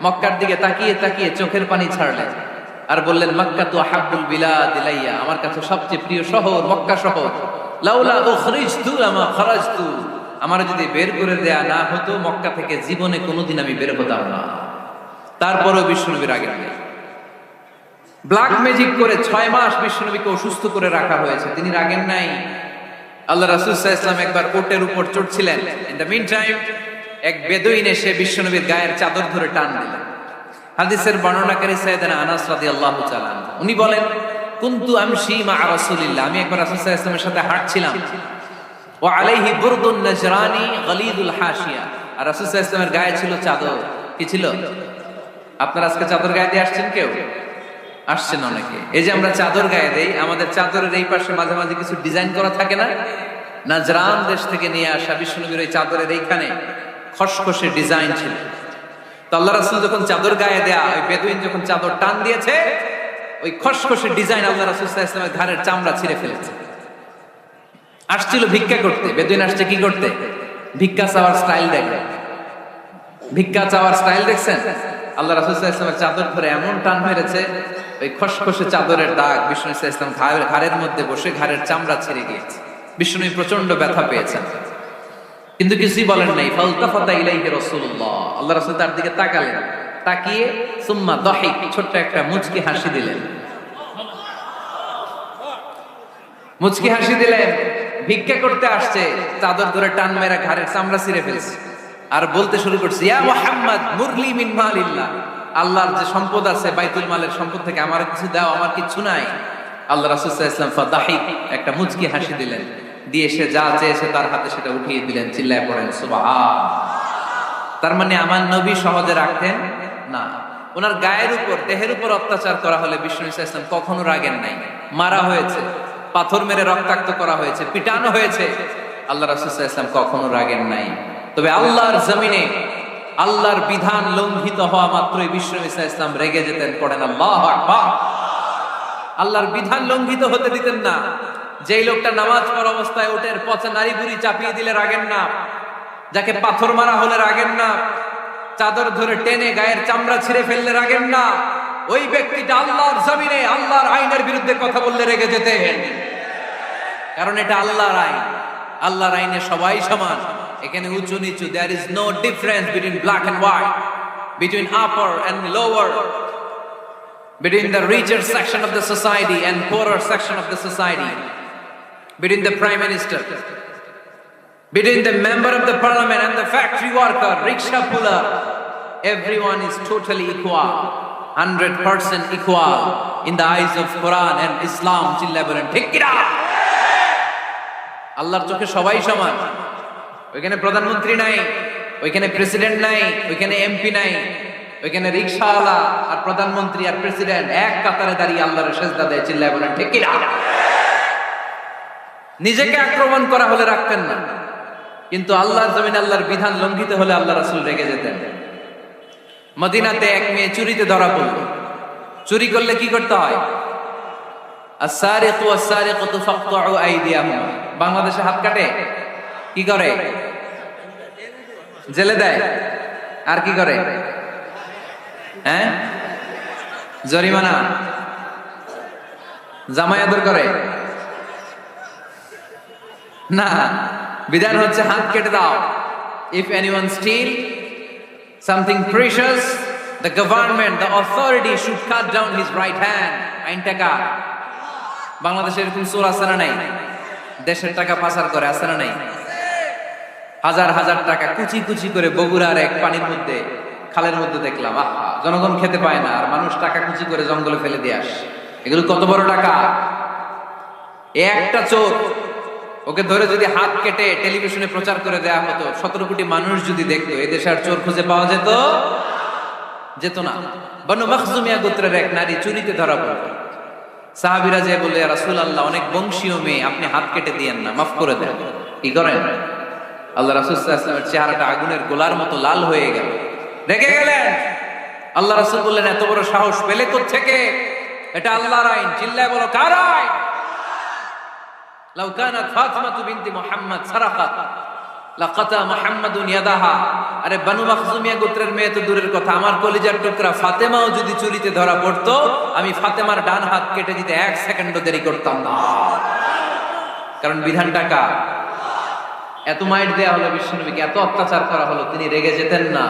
মক্কার দিকে তাকিয়ে তাকিয়ে চোখের পানি ছাড়লেন আর বললেন, মক্কা তু আহাব্বুল বিলাদ ইলাইয়া, আমার কাছে সবচেয়ে প্রিয় শহর মক্কা শহর। লাউলা উখরিজতু লামা খারাজতু, আমার যদি বের করে দেয়া না হতো মক্কা থেকে জীবনে কোনোদিন আমি বের হতাম না। তারপরেও বিশ্বনবীর আগে ব্ল্যাক ম্যাজিক করে 6 মাস বিশ্বনবীকে অসুস্থ করে রাখা হয়েছে, তিনি রাগেন নাই। আল্লাহ রাসূল সাল্লাল্লাহু আলাইহি ওয়াসাল্লাম একবার উটের উপর চড়ছিলেন, ইন দ্য মিন টাইম এক বেদুইন এসে বিশ্বনবীর গায়ের চাদর ধরে টান দিলেন। হাদিসের বর্ণনাকারী সাইয়েদনা আনাস রাদিয়াল্লাহু তাআলা উনি বলেন, কুনতু আমশি মা রাসূলিল্লাহ, আমি একবার রাসূল সাল্লাল্লাহু আলাইহি ওয়াসাল্লামের সাথে হাঁটছিলাম, ওয়া আলাইহি বুরদুন নাজরানি গলিদুল হাশিয়া, আর রাসূল সাল্লাল্লাহু আলাইহি ওয়াসাল্লামের গায়ে ছিল চাদর। কি ছিল? আপনারা আজকে চাদর গায়ে দিয়ে আসছেন? কেউ আসছেন? অনেকে। এই যে আমরা চাদর গায়ে দেই, আমাদের চাদরের এই পাশে মাঝে মাঝে কিছু ডিজাইন করা থাকে না? নাজরান দেশ থেকে নিয়ে আসা বিশ্বনবীর ওই চাদরের এইখানে খসখসে ডিজাইন ছিল। তো আল্লাহ রাসূল যখন চাদর গায়ে দেয়া, ওই বেদুইন যখন চাদর টান দিয়েছে, ওই খসখসে ডিজাইন আল্লাহ রাসূল সাল্লাল্লাহু আলাইহি ওয়াসাল্লামের ঘাড়ের চামড়া ছিঁড়ে ফেলেছে। আসছিল ভিক্ষা করতে, বেদুইন আসছে কি করতে? ভিক্ষা চাওয়ার স্টাইল দেখবেন, ভিক্ষা চাওয়ার স্টাইল দেখছেন? আল্লাহ রাসূল সাল্লাল্লাহু আলাইহি ওয়াসাল্লামের চাদর ধরে এমন টান মেরেছে, ওই খসখসে চাদরের দাগ বিষ্ণু সাল্লাল্লাহু আলাইহি ওয়াসাল্লাম ঘাড়ের মধ্যে বসে ঘাড়ের চামড়া ছিঁড়ে গিয়েছে। বিষ্ণু প্রচন্ড ব্যথা পেয়েছেন, কিন্তু কিছুই বলেন নাই। ফালতাফাতা ইলাইহি রাসূলুল্লাহ, আল্লাহ রাসূল তার দিকে তাকালেন, তাকিয়ে সুম্মা দাহিক, ছোট্ট একটা মুচকি হাসি দিলেন, মুচকি হাসি দিলেন। ভিক্ষা করতে আসছে, চাদর ধরে টান মেরা ঘাড়ের চামড়া ছিঁড়ে ফেলছে, আর বলতে শুরু করছে, ইয়া মুহাম্মদ মুরলি মিন মালিল্লাহ, আল্লাহর যে সম্পদ আছে বাইতুল মালের সম্পদ থেকে আমার কিছু দাও, আমার কিছু নাই। আল্লাহ রাসূল সাল্লাল্লাহু আলাইহি ওয়াসাল্লাম ফাদাহিক, একটা মুচকি হাসি দিলেন, দিয়ে সে যা চেয়েছে তার হাতে সেটা উঠিয়ে দিলেন। চিল্লায় পড়েন সুবহান। তার মানে আমার নবী সহজে রাখতেন না। ওনার গায়ের উপর, দেহের উপর অত্যাচার করা হলে বিষ্ণু সাল্লাল্লাহু আলাইহি ওয়াসাল্লাম কখনো রাগেন নাই। মারা হয়েছে, পাথর মেরে রক্তাক্ত করা হয়েছে, পিটানো হয়েছে, আল্লাহ রাসূল সাল্লাল্লাহু আলাইহি ওয়াসাল্লাম কখনো রাগেন নাই। তবে আল্লাহর জমিনে আল্লাহর বিধান লঙ্ঘিত হওয়া মাত্রই বিষ্ণু সাল্লাল্লাহু আলাইহি ওয়াসাল্লাম রেগে যেতেন। পড়েন আল্লাহু আকবার। আল্লাহর বিধান লঙ্ঘিত হতে দিতেন না। যেই লোকটা নামাজ পড়া অবস্থায় উটের পচা নাড়ি ভুঁড়ি চাপিয়ে দিলে রাগেন না, যাকে পাথর মারা হলে রাগেন না, চাদর ধরে টেনে গায়ের চামড়া ছিঁড়ে ফেললে রাগেন না, ওই ব্যক্তিটা আল্লাহর জমিনে আল্লাহর আইনের বিরুদ্ধে কথা বললে রেগে যেতেন। কারণ এটা আল্লাহর আইন, আল্লাহর আইনে সবাই সমান, এখানে উঁচু নিচু, there is no difference between black and white, between upper and lower, between the richer section of the society and poorer section of the society, between the prime minister, between the member of the parliament and the factory worker, rickshaw puller. Everyone is totally equal, 100% equal in the eyes of Quran and Islam. চিল্লায় বলেন ঠিক কি না? আল্লাহর চোখে সবাই সমান। ওইখানে প্রধানমন্ত্রী নাই, ওইখানে প্রেসিডেন্ট নাই, ওইখানে এমপি নাই, ওইখানে রিকশাওয়ালা আর প্রধানমন্ত্রী আর প্রেসিডেন্ট এক কাতারে দাঁড়িয়ে আল্লাহর সেজদা দেয়। চিল্লায় বলেন ঠিক কি না? নিজেকে আক্রমণ করা হলে রাখতেন না, কিন্তু আল্লাহর জমিনে আল্লাহর বিধান লঙ্ঘিত হলে আল্লাহ রাসূল রেগে যেতেন। মদিনাতে এক মেয়ে চুরিতে ধরা পড়ল। চুরি করলে কি করতে হয়? আস-সারিকু ওয়াস-সারিকাতু ফাকতাউ আইদিয়াহুম। বাংলাদেশে হাত কাটে, কি করে? জেলে দেয়। আর কি করে? হ্যাঁ, জরিমানা, জামাই আদর করে না, বিধান হচ্ছে হাত কেটে দাও। If anyone steal something precious, the government, the authority should cut down his right hand. আইন টাকা। বাংলাদেশে এরকম চোর আছে না নাই? দেশের টাকা পাচার করে, আছে না নাই? হাজার হাজার টাকা কুচি কুচি করে বগুড়ার এক পানির মধ্যে, খালের মধ্যে দেখলাম। আহা, জনগণ খেতে পায় না, আর মানুষ টাকা কুচি করে জঙ্গলে ফেলে দিয়ে আসে। এগুলো কত বড় টাকা! একটা চোর, ওকে ধরে যদি হাত কেটে টেলিভিশনে প্রচার করে দেয়া হতো, 17 কোটি মানুষ যদি দেখতো, এদেশে আর চোর খুঁজে পাওয়া যেত না। বনু মখজুমিয়া গোত্রের এক নারী চুরিতে ধরা পড়ল। সাহাবীরা যে বলে, ইয়া রাসূলুল্লাহ, অনেক বংশীয় মেয়ে, আপনি হাত কেটে দিয়েন না, মাফ করে দেন। কি করেন? আল্লাহ রাসূল সাল্লাল্লাহু আলাইহি ওয়াসাল্লামের চেহারাটা আগুনের গোলার মতো লাল হয়ে গেল, রেগে গেলেন। আল্লাহ রাসূল বললেন, এত বড় সাহস পেলে কোত্থেকে? এটা আল্লাহর আইন, চিল্লায় বলো, কার আইন? লাউ কানাত ফাতিমাতু বিনতি মুহাম্মদ সারাকাত লাকাতা মুহাম্মাদুন ইয়াদাহা। আরে বনু মখজুমিয়া গোত্রের মেয়ে তো দূরের কথা, আমার কলিজার টুকরা ফাতেমাও যদি চুরিতে ধরা পড়তো, আমি ফাতেমার ডান হাত কেটে দিতে 1 সেকেন্ডও দেরি করতাম না। কারণ বিধানটা কার? এত মাইট দেয়া হলো বিশ্বনবীকে, এত অত্যাচার করা হলো, তিনি রেগে যেতেন না।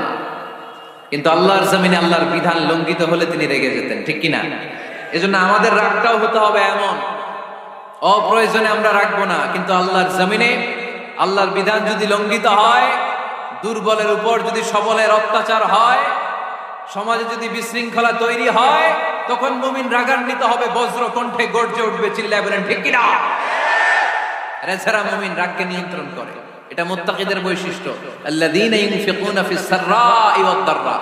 কিন্তু আল্লাহর জমিনে আল্লাহর বিধান লঙ্ঘিত হলে তিনি রেগে যেতেন, ঠিক কিনা? এজন্য আমাদের রাগটাও হতে হবে এমন, অপ্রয়োজনে আমরা রাখবো না, কিন্তু আল্লাহর জমিনে আল্লাহর বিধান যদি লঙ্ঘিত হয়, দুর্বলের উপর যদি সবলের অত্যাচার হয়, সমাজে যদি বিশৃঙ্খলা তৈরি হয়, তখন মুমিন রাগান্বিত হবে, বজ্র কণ্ঠে গর্জে উঠবে, চিল্লায় বলেন ঠিক কিনা? এছাড়া মুমিন রাগকে নিয়ন্ত্রণ করে, এটা মুত্তাকিদের বৈশিষ্ট্য। আল্লাযীনা ইউনফিকুনা ফিস সাররাই ওয়াদ দাররা,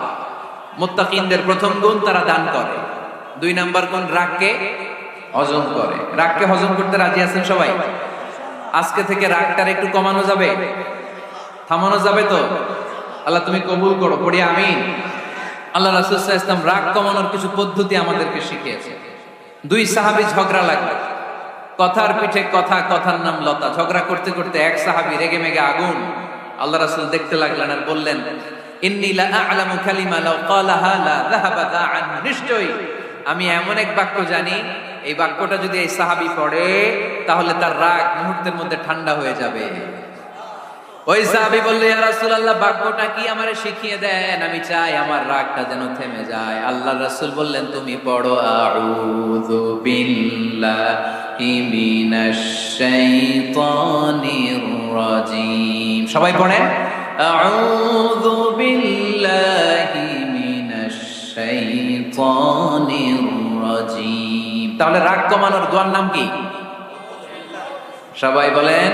মুত্তাকিনদের প্রথম গুণ, তারা দান করে। 2 নাম্বার গুণ, রাগকে হজম করে। রাগকে হজম করতে রাজি আছেন সবাই? আজকে থেকে রাগটার একটু কমানো যাবে, থামানো যাবে তো? আল্লাহ তুমি কবুল করো, পড়ি আমিন। আল্লাহ রাসূল সাল্লাল্লাহু আলাইহি ওয়াসাল্লাম রাগ কমানোর কিছু পদ্ধতি আমাদেরকে শিখিয়েছে। 2 সাহাবী ঝগড়া লাগলো, কথার পিঠে কথা, কথার নাম লতা। ঝগড়া করতে করতে এক সাহাবী রেগে মেগে আগুন। আল্লাহ রাসূল দেখতে লাগলেন আর বললেন, ইন্নী লা আ'লামু কালিমা লাউ ক্বালাহা লা যাহাবা দা'আন। নিশ্চয়ই আমি এমন এক বাক্য জানি, এই বাক্যটা যদি এই সাহাবী পড়ে, তাহলে তার রাগ মুহূর্তের মধ্যে ঠান্ডা হয়ে যাবে। ওই সাহাবী বলল, ইয়া রাসূলুল্লাহ, বাক্যটা কি আমারে শিখিয়ে দেন, আমি চাই আমার রাগটা যেন থেমে যায়। আল্লাহর রাসূল বললেন, তুমি পড়ো, আউযু বিল্লাহি মিনাশ শাইতানির রাজীম। সবাই পড়েন, আউযু বিল্লাহি মিনাশ শাইতানির রাজীম। তাহলে রাগ কমানোর দোয়ার নাম কি? সবাই বলেন,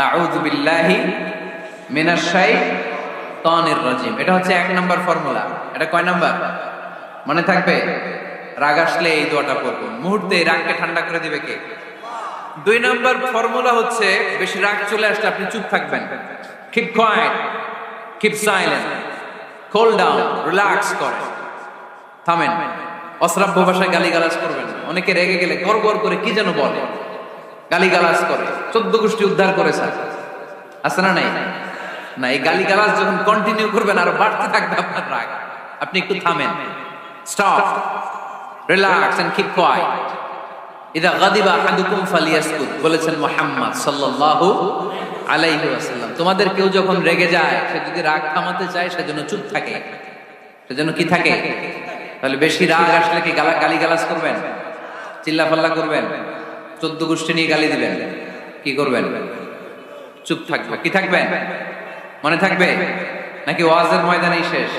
আউযু বিল্লাহি মিনাশ শাইতানির রাজীম। এটা হচ্ছে 1 নাম্বার ফর্মুলা। এটা কয় নাম্বার মনে থাকবে? রাগ আসলে এই দোয়াটা পড়ব, মুহূর্তে রাগকে ঠান্ডা করে দিবে কে? 2 নাম্বার ফর্মুলা হচ্ছে, বেশি রাগ চলে আসলে আপনি চুপ থাকবেন। Keep quiet, keep silent, cool down, relax করেন, থামেন। অশ্রাব্য ভাষায় গালিগালাজ করবেন না। অনেকে রেগে গেলে গড়গড় করে কি যেন বলে, গালিগালাজ করে, 14 গোষ্ঠী উদ্ধার করে স্যার, আছে না নাই? না, এই গালিগালাজ যখন কন্টিনিউ করবেন আর বাড়তে থাকবে আপনার রাগ। আপনি একটু থামেন, stop, relax and keep quiet. ইদা গাদিবা আহাদুকুম ফালিয়াসকুত, বলেছেন মুহাম্মদ সাল্লাল্লাহু আলাইহি ওয়াসাল্লাম। তোমাদের কেউ যখন রেগে যায়, সে যদি রাগ থামাতে চায়, সেজন্য চুপ থাকে। সেজন্য কি থাকে? তাহলে বেশি রাগ আসলে কি গালিগালাজ করবেন, চিল্লাফাল্লা করবেন, 14 গোষ্ঠী নিয়ে গালি দিবেন, কি করবেন? চুপ থাকবে। কি থাকবেন? মনে থাকবে? নাকি ওয়াজের ময়দানেই শেষ,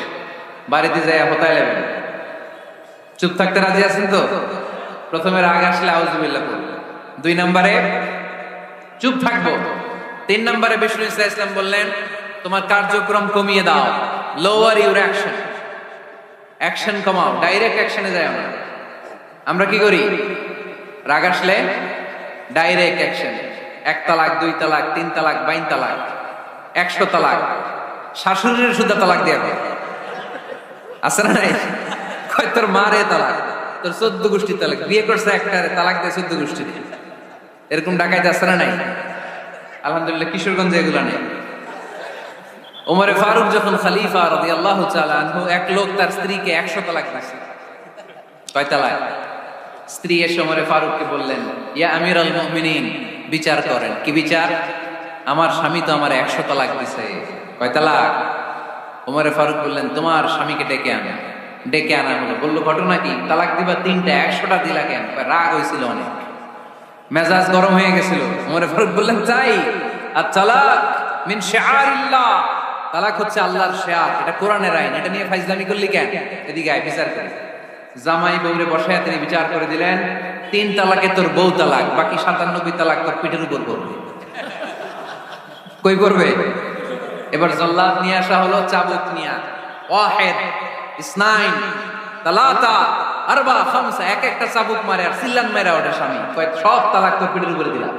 বাড়িতে যায় হতায় নেবেন? চুপ থাকতে রাজি আছেন তো? প্রথমে রাগ আসলে আউযুবিল্লাহ বলবো, 2 নম্বরে চুপ থাকবো, 3 নম্বরে বিষ্ণু ইসলাম বললেন, তোমার কার্যক্রম কমিয়ে দাও, লোয়ার ইউর অ্যাকশন। অ্যাকশন কমাও, ডাইরেক্ট অ্যাকশনে যায় আমরা। আমরা কি করি? রাগ আসলে ডাইরেক্ট অ্যাকশন। 1 তালাক, 2 তালাক, 3 তালাক, 22 তালাক, 100 তালাক। শাশুড়ির শুদ্ধ তালাক দিয়ে হবে, আছে না নাই? কয় তোর মারে তালাক, তোর 14 গোষ্ঠী তালাক। বিয়ে করছে একটারে, তালাক দিয়ে 14 গোষ্ঠী। এরকম ডাকাইতে আছে না নাই? আলহামদুলিল্লাহ কিশোরগঞ্জে এগুলা নেই। ওমরে ফারুক যখন খলিফা রাদিয়াল্লাহু তাআলা আনহু, এক লোক তার স্ত্রীকে 100 তালাক দিয়েছে। কয় তালাক? স্ত্রী এসে ওমরে ফারুককে বললেন, ইয়া আমিরুল মুমিনিন, বিচার করেন। কি বিচার? আমার স্বামী তো আমার 100 তালাক দিয়েছে। কয় তালাক? ওমরে ফারুক বললেন, তোমার স্বামীকে ডেকে আনো। ডেকে আনা হলো। বললো, ঘটনা কি? তালাক দিবা 3টা, 100টা দিলা কেন? রাগ হয়েছিল অনেক, মেজাজ গরম হয়ে গেছিল। ওমরে ফারুক বললেন, তাই? আর তালাক মিন শিআরিল্লাহ, তালাক হচ্ছে আল্লাহর শিয়ার, এটা কোরআনের আইন, এটা নিয়ে ফাইজলামি করলি কেন? এদিকে আয়, বিচার করি। জামাই বউরে বসায় তিনি বিচার করে দিলেন, 3 তালাকে তোর বউ তালাক, বাকি 97 তালাক তোর পিঠের উপর করবে। কই করবে? এবার জল্লাদ নিয়ে আসা হলো, চাবুক নিয়া, ওয়াহিদ, ইসনাইন, তালাতা, আরবা, খামসা, এক একটা চাবুক মারে আর সিল্লান মেরা ওঠে স্বামী, কয় সব তালাক তোর পিঠের উপরে দিলাম।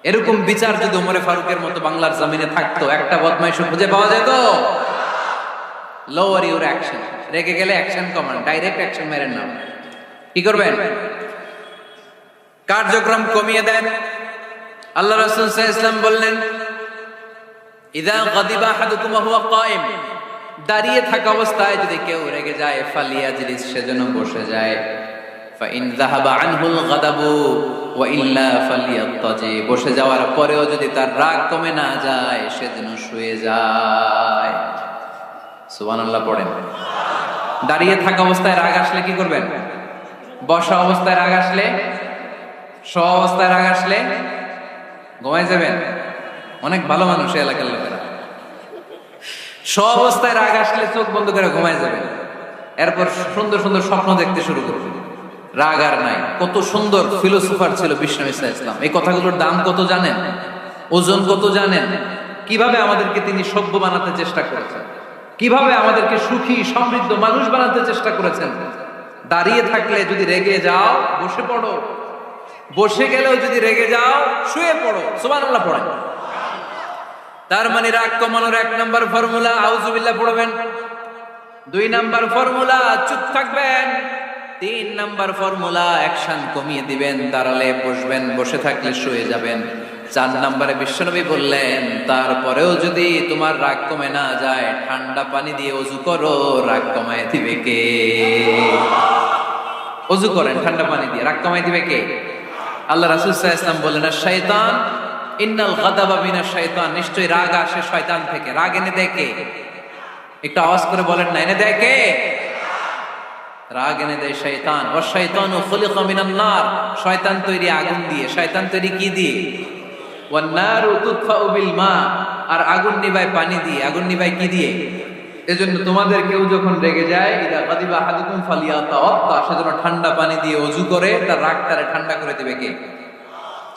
এরকম বিচার যদি ওমরে ফারুকের মতো বাংলার জমিনে থাকতো, একটা বদমাইশ খুঁজে পাওয়া যেত? লোয়ার ইউর অ্যাকশন, রেগে গেলে অ্যাকশন কমান, ডাইরেক্ট অ্যাকশন মেরেন না। কি করবেন? কার্যক্রম কমিয়ে দেন। আল্লাহ রাসূল সাল্লাল্লাহু আলাইহি ওয়াসাল্লাম বললেন, ইযা গাদিবা আহাদুকুম ওয়া হুয়া কায়েম, দাঁড়িয়ে থাকা অবস্থায় যদি কেউ রেগে যায়, ফালিয়াজলিস, সেজন্য বসে যায়। ফাইন যাহাবা আনহুল গাদাবু ওয়া ইল্লা ফালিয়াত্তাজি, বসে যাওয়ার পরেও যদি তার রাগ কমে না যায়, সেজন্য শুয়ে যায়। সুবহানাল্লাহ পড়েন। দাঁড়িয়ে থাকা অবস্থায় রাগ আসলে কি করবেন? বসা অবস্থায় রাগ আসলে, শোয়া অবস্থায় রাগ আসলে ঘুমায় যাবেন। অনেক ভালো মানুষ এই এলাকার লোকেরা। শোয়া অবস্থায় রাগ আসলে চোখ বন্ধ করে ঘুমায় যাবেন, এরপর সুন্দর সুন্দর স্বপ্ন দেখতে শুরু করবেন। রাগ আর নাই। কত সুন্দর ফিলোসোফার ছিল বিষ্ণু ইসলাম। এই কথাগুলোর দাম কত জানেন? ওজন কত জানেন? কিভাবে আমাদেরকে তিনি সভ্য বানাতে চেষ্টা করেছেন, কিভাবে আমাদেরকে সুখী সমৃদ্ধ মানুষ বানাতে চেষ্টা করেছেন। দাঁড়িয়ে থাকলে যদি রেগে যাও, বসে পড়ো। বসে গেলেও যদি রেগে যাও, শুয়ে পড়ো। সুবহানাল্লাহ পড়েন। তার মানে রাগ কমানোর 1 নাম্বার ফর্মুলা আউযুবিল্লাহ পড়বেন, 2 নাম্বার ফর্মুলা চুপ থাকবেন, 3 নাম্বার ফর্মুলা অ্যাকশন কমিয়ে দিবেন, দাঁড়ালে বসবেন, বসে থাকলে শুয়ে যাবেন। 4 নাম্বারে বিশ্বনবী বললেন, তারপরেও যদি তোমার রাগ কমে না যায়, ঠান্ডা পানি দিয়ে ওযু করো, রাগ কমায় দিবে কে? ওযু করেন ঠান্ডা পানি দিয়ে, রাগ কমায় দিবে কে? আল্লাহ রাসূল সাল্লাল্লাহু আলাইহি ওয়াসাল্লাম বললেন, শাইতান, ইন্নাল গাদাবা মিনাশ শাইতান, নিশ্চয়ই রাগ আসে শয়তান থেকে। রাগ এনে দেয় কে? একটু আওয়াজ করে বলেন না, এনে দেয় কে? রাগ এনে দেয় শয়তান। ওয়া শাইতানু খুলিকা মিনান নার, শয়তান তৈরি আগুন দিয়ে। শয়তান তৈরি কি দিয়ে? ওয়ান নারু তুতফাউ বিল মা, আর আগুন নিভায় পানি দিয়ে। আগুন নিভায় কি দিয়ে? এজন্য তোমাদের কেউ যখন রেগে যায়, ইদা গাদিবা আহাদুকুম ফালিয়াতাওয়াত্তা, সেজন্য ঠান্ডা পানি দিয়ে ওযু করে তার রাগটারে ঠান্ডা করে দিবে কে?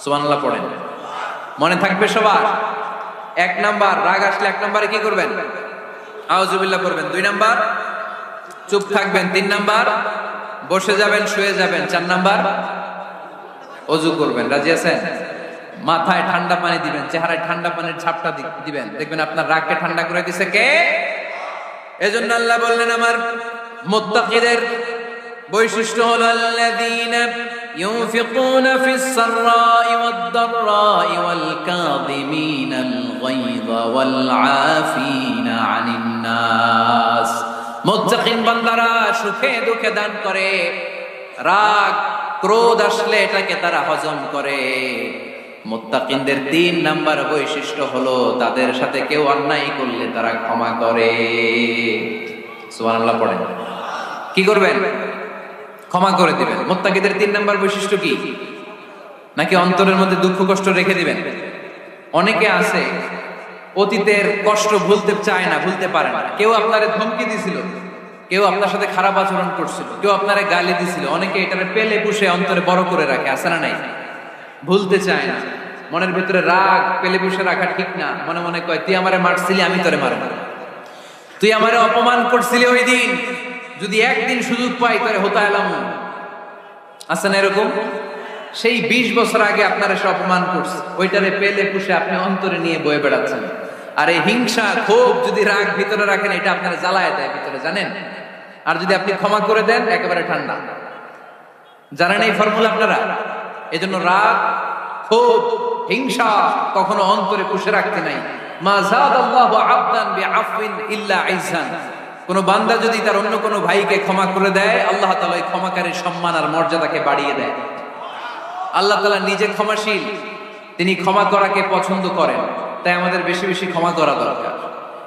সুবহানাল্লাহ পড়েন। মনে থাকবে সবার? 1 নাম্বার, রাগ আসলে 1 নাম্বারে কি করবেন? আউযুবিল্লাহ করবেন। 2 নাম্বার, চুপ থাকবেন। 3 নাম্বার, বসে যাবেন, শুয়ে যাবেন। 4 নাম্বার, ওযু করবেন। রাজি আছেন? মাথায় ঠান্ডা পানি দিবেন, চেহারায় ঠান্ডা পানির ঝাপটা দিবেন, দেখবেন আপনার রাগকে ঠান্ডা করে দিছে কে? এজন্য আল্লাহ বললেন, আমার মুত্তাকিদের বৈশিষ্ট্য হলো আল্লাযীনা ইউনফিকুনা ফিস সাররাই ওয়াদ দাররাই ওয়াল কাযিমিনাল গায়যা ওয়াল আফিনা আনিন নাস। মুত্তাকিন বান্দারা সুখে দুঃখে দান করে, রাগ ক্রোধ আসলে এটাকে তারা হজম করে। মুত্তাকিনদের 3 নাম্বার বৈশিষ্ট্য হলো, তাদের সাথে কেউ অন্যায় করলে তারা ক্ষমা করে। সুবহানাল্লাহ পড়েন। কি করবেন? ক্ষমা করে দিবেন। মুত্তাকিদের 3 নাম্বার বৈশিষ্ট্য কি? নাকি অন্তরের মধ্যে দুঃখ কষ্ট রেখে দিবেন? অনেকে আছে অতীতের কষ্ট ভুলতে চায় না, ভুলতে পারে না। কেউ আপনারে ধমকি দিছিল, কেউ আপনার সাথে খারাপ আচরণ করছিল, কেউ আপনারে গালি দিছিল, অনেকে এটারে পেলে পুষে অন্তরে বড় করে রাখে। আছে না নাই? ভুলতে চায় না। মনের ভিতরে রাগ পেলে পুষে রাখা ঠিক না। মনে মনে কয়, তুই আমারে মারছিলি, আমি তোরে মারব। তুই আমারে অপমান করছিলি ওই দিন, যদি একদিন সুযোগ পাই তোরে হতাইলাম। আছে না এরকম? সেই 20 বছর আগে আপনারা সে অপমান করছে, ওইটারে পেলে পুষে আপনি অন্তরে নিয়ে বয়ে বেড়াচ্ছেন। আর এই হিংসা ক্ষোভ যদি রাগ ভিতরে রাখেন, এটা আপনারা জ্বালায় দেয় ভিতরে, জানেন? আর যদি আপনি ক্ষমা করে দেন, একেবারে ঠান্ডা। জানেন এই ফর্মুলা আপনারা? এজন্য রাগ, ক্ষোভ, হিংসা কখনো অন্তরে পুষে রাখতে নাই। মা যাদাল্লাহু আবদান বিআফওয়িন ইল্লা ইজ্জান। কোন বান্দা যদি তার অন্য কোনো ভাইকে ক্ষমা করে দেয়, আল্লাহ তাআলা এই ক্ষমাকারীর সম্মান আর মর্যাদাকে বাড়িয়ে দেয়। আল্লাহ তাআলা নিজে ক্ষমাশীল, তিনি ক্ষমা করাকে পছন্দ করেন। তাই আমাদের বেশি বেশি ক্ষমা করা দরকার।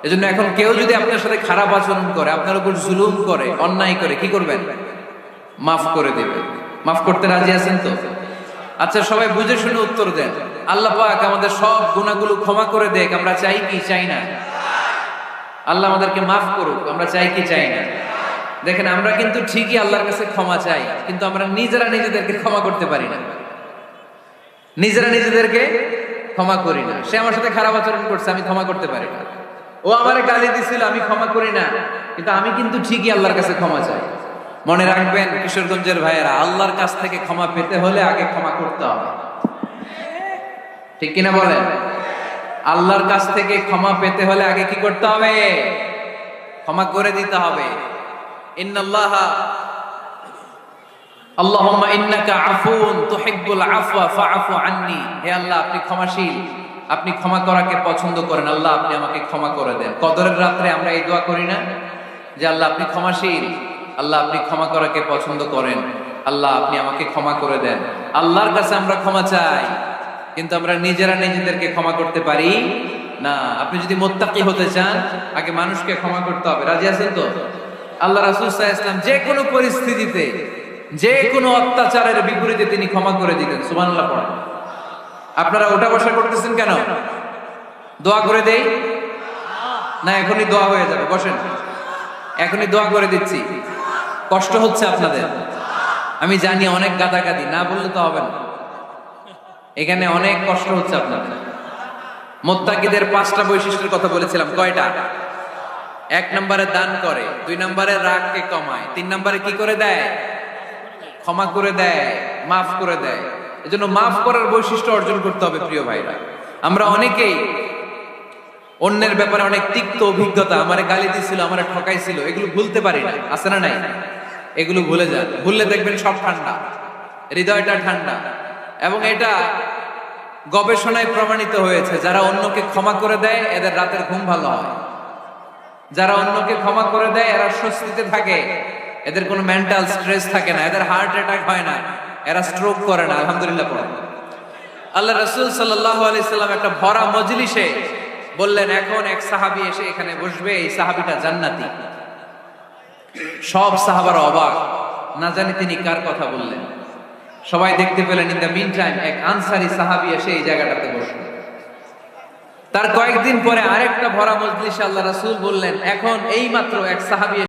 এজন্য এখন কেউ যদি আপনার সাথে খারাপ আচরণ করে, আপনার উপর জুলুম করে, অন্যায় করে, কি করবেন? মাফ করে দেবেন। মাফ করতে রাজি আছেন তো? আচ্ছা, সবাই বুঝে শুনে উত্তর দেন। আল্লাহ পাক আমাদের সব গুনাহগুলো ক্ষমা করে দেখ, আমরা চাই কি চাই না? আল্লাহ আমাদেরকে মাফ করুক, আমরা চাই কি চাই না? দেখেন আমরা কিন্তু ঠিকই আল্লাহর কাছে ক্ষমা চাই, কিন্তু আমরা নিজেরা নিজেদেরকে ক্ষমা করতে পারি না, নিজেরা নিজেদেরকে ক্ষমা করি না। সে আমার সাথে খারাপ আচরণ করছে, আমি ক্ষমা করতে পারি না। ও আমারে গালি দিছিল, আমি ক্ষমা করি না, কিন্তু আমি কিন্তু ঠিকই আল্লাহর কাছে ক্ষমা চাই। মনে রাখবেন কিশোরগঞ্জের ভাইয়েরা, আল্লাহর কাছ থেকে ক্ষমা পেতে হলে আগে ক্ষমা করতে হবে, ঠিক কিনা বলেন? আল্লাহর কাছ থেকে ক্ষমা পেতে হলে আগে কি করতে হবে? ক্ষমা করে দিতে হবে। ইন্নাল্লাহা আল্লাহুম্মা ইন্নাকা আফুন তুহিব্বুল আফওয়া ফাআফু আন্নি। হে আল্লাহ, আপনি ক্ষমাশীল, আপনি ক্ষমা করাকে পছন্দ করেন, আল্লাহ আপনি আমাকে ক্ষমা করে দেন। কদরের রাত্রে আমরা এই দোয়া করি না যে আল্লাহ আপনি ক্ষমাশীল, আল্লাহ আপনি ক্ষমা করাকে পছন্দ করেন, আল্লাহ আপনি আমাকে ক্ষমা করে দেন। আল্লাহর কাছে আমরা ক্ষমা চাই, কিন্তু আমরা নিজেরা নিজেদেরকে ক্ষমা করতে পারি না। আপনি যদি মুত্তাকি হতে চান, আগে মানুষকে ক্ষমা করতে হবে। রাজি আছেন তো? আল্লাহ রাসূল সাল্লাল্লাহু আলাইহি ওয়াসাল্লাম যে কোনো পরিস্থিতিতে, যে কোনো অত্যাচারের বিপরীতে তিনি ক্ষমা করে দিতেন। সুবহানাল্লাহ পড়েন। আপনারা ওঠা বসা করতেছেন কেন? দোয়া করে দেই না? এখনই দোয়া হয়ে যাবে, বসেন, এখনই দোয়া করে দিচ্ছি। কষ্ট হচ্ছে আপনাদের, আমি জানি, অনেক গাদাগাদি, না বললে তো হবে না। এখানে অনেক কষ্ট হচ্ছে আপনাদের। মুত্তাকিদের 5টা বৈশিষ্ট্যের কথা বলেছিলাম, কয়টা? 1 নম্বরে দান করে, 2 নম্বরে রাগকে কমায়, 3 নম্বরে কি করে দেয়? ক্ষমা করে দেয়, মাফ করে দেয়। এজন্য মাফ করার বৈশিষ্ট্য অর্জন করতে হবে প্রিয় ভাইরা। আমরা অনেকেই অন্যের ব্যাপারে অনেক তিক্ত অভিজ্ঞতা, আমারে গালি দিছিল, আমারে ঠকাইছিল, এগুলো ভুলতে পারি না, আছে না নাই? এগুলো ভুলে যান, ভুললে দেখবেন সব ঠান্ডা, হৃদয়টা ঠান্ডা। এবং এটা গবেষণায় প্রমাণিত হয়েছে, যারা অন্যকে ক্ষমা করে দেয় এদের রাতের ঘুম ভালো হয়। যারা অন্যকে ক্ষমা করে দেয় এরা স্বস্তিতে থাকে, এদের কোনো মেন্টাল স্ট্রেস থাকে না, এদের হার্ট অ্যাটাক হয় না, এরা স্ট্রোক করে না। আলহামদুলিল্লাহ পড়ে। আল্লাহ রাসূল সাল্লাল্লাহু আলাইহি সাল্লাম একটা ভরা মজলিসে বললেন, এখন এক সাহাবী এসে এখানে বসবে, এই সাহাবীটা জান্নাতি। সব সাহাবারা অবাক, না জানি তিনি কার কথা বললেন। সবাই দেখতে পেলেন, ইন দ্য মিন টাইম এক আনসারী সাহাবী এসে এই জায়গাটাতে বসলেন। তার কয়েকদিন পরে আরেকটা ভরা মজলিসে আল্লাহ রাসূল বললেন, এখন এই মাত্র এক সাহাবী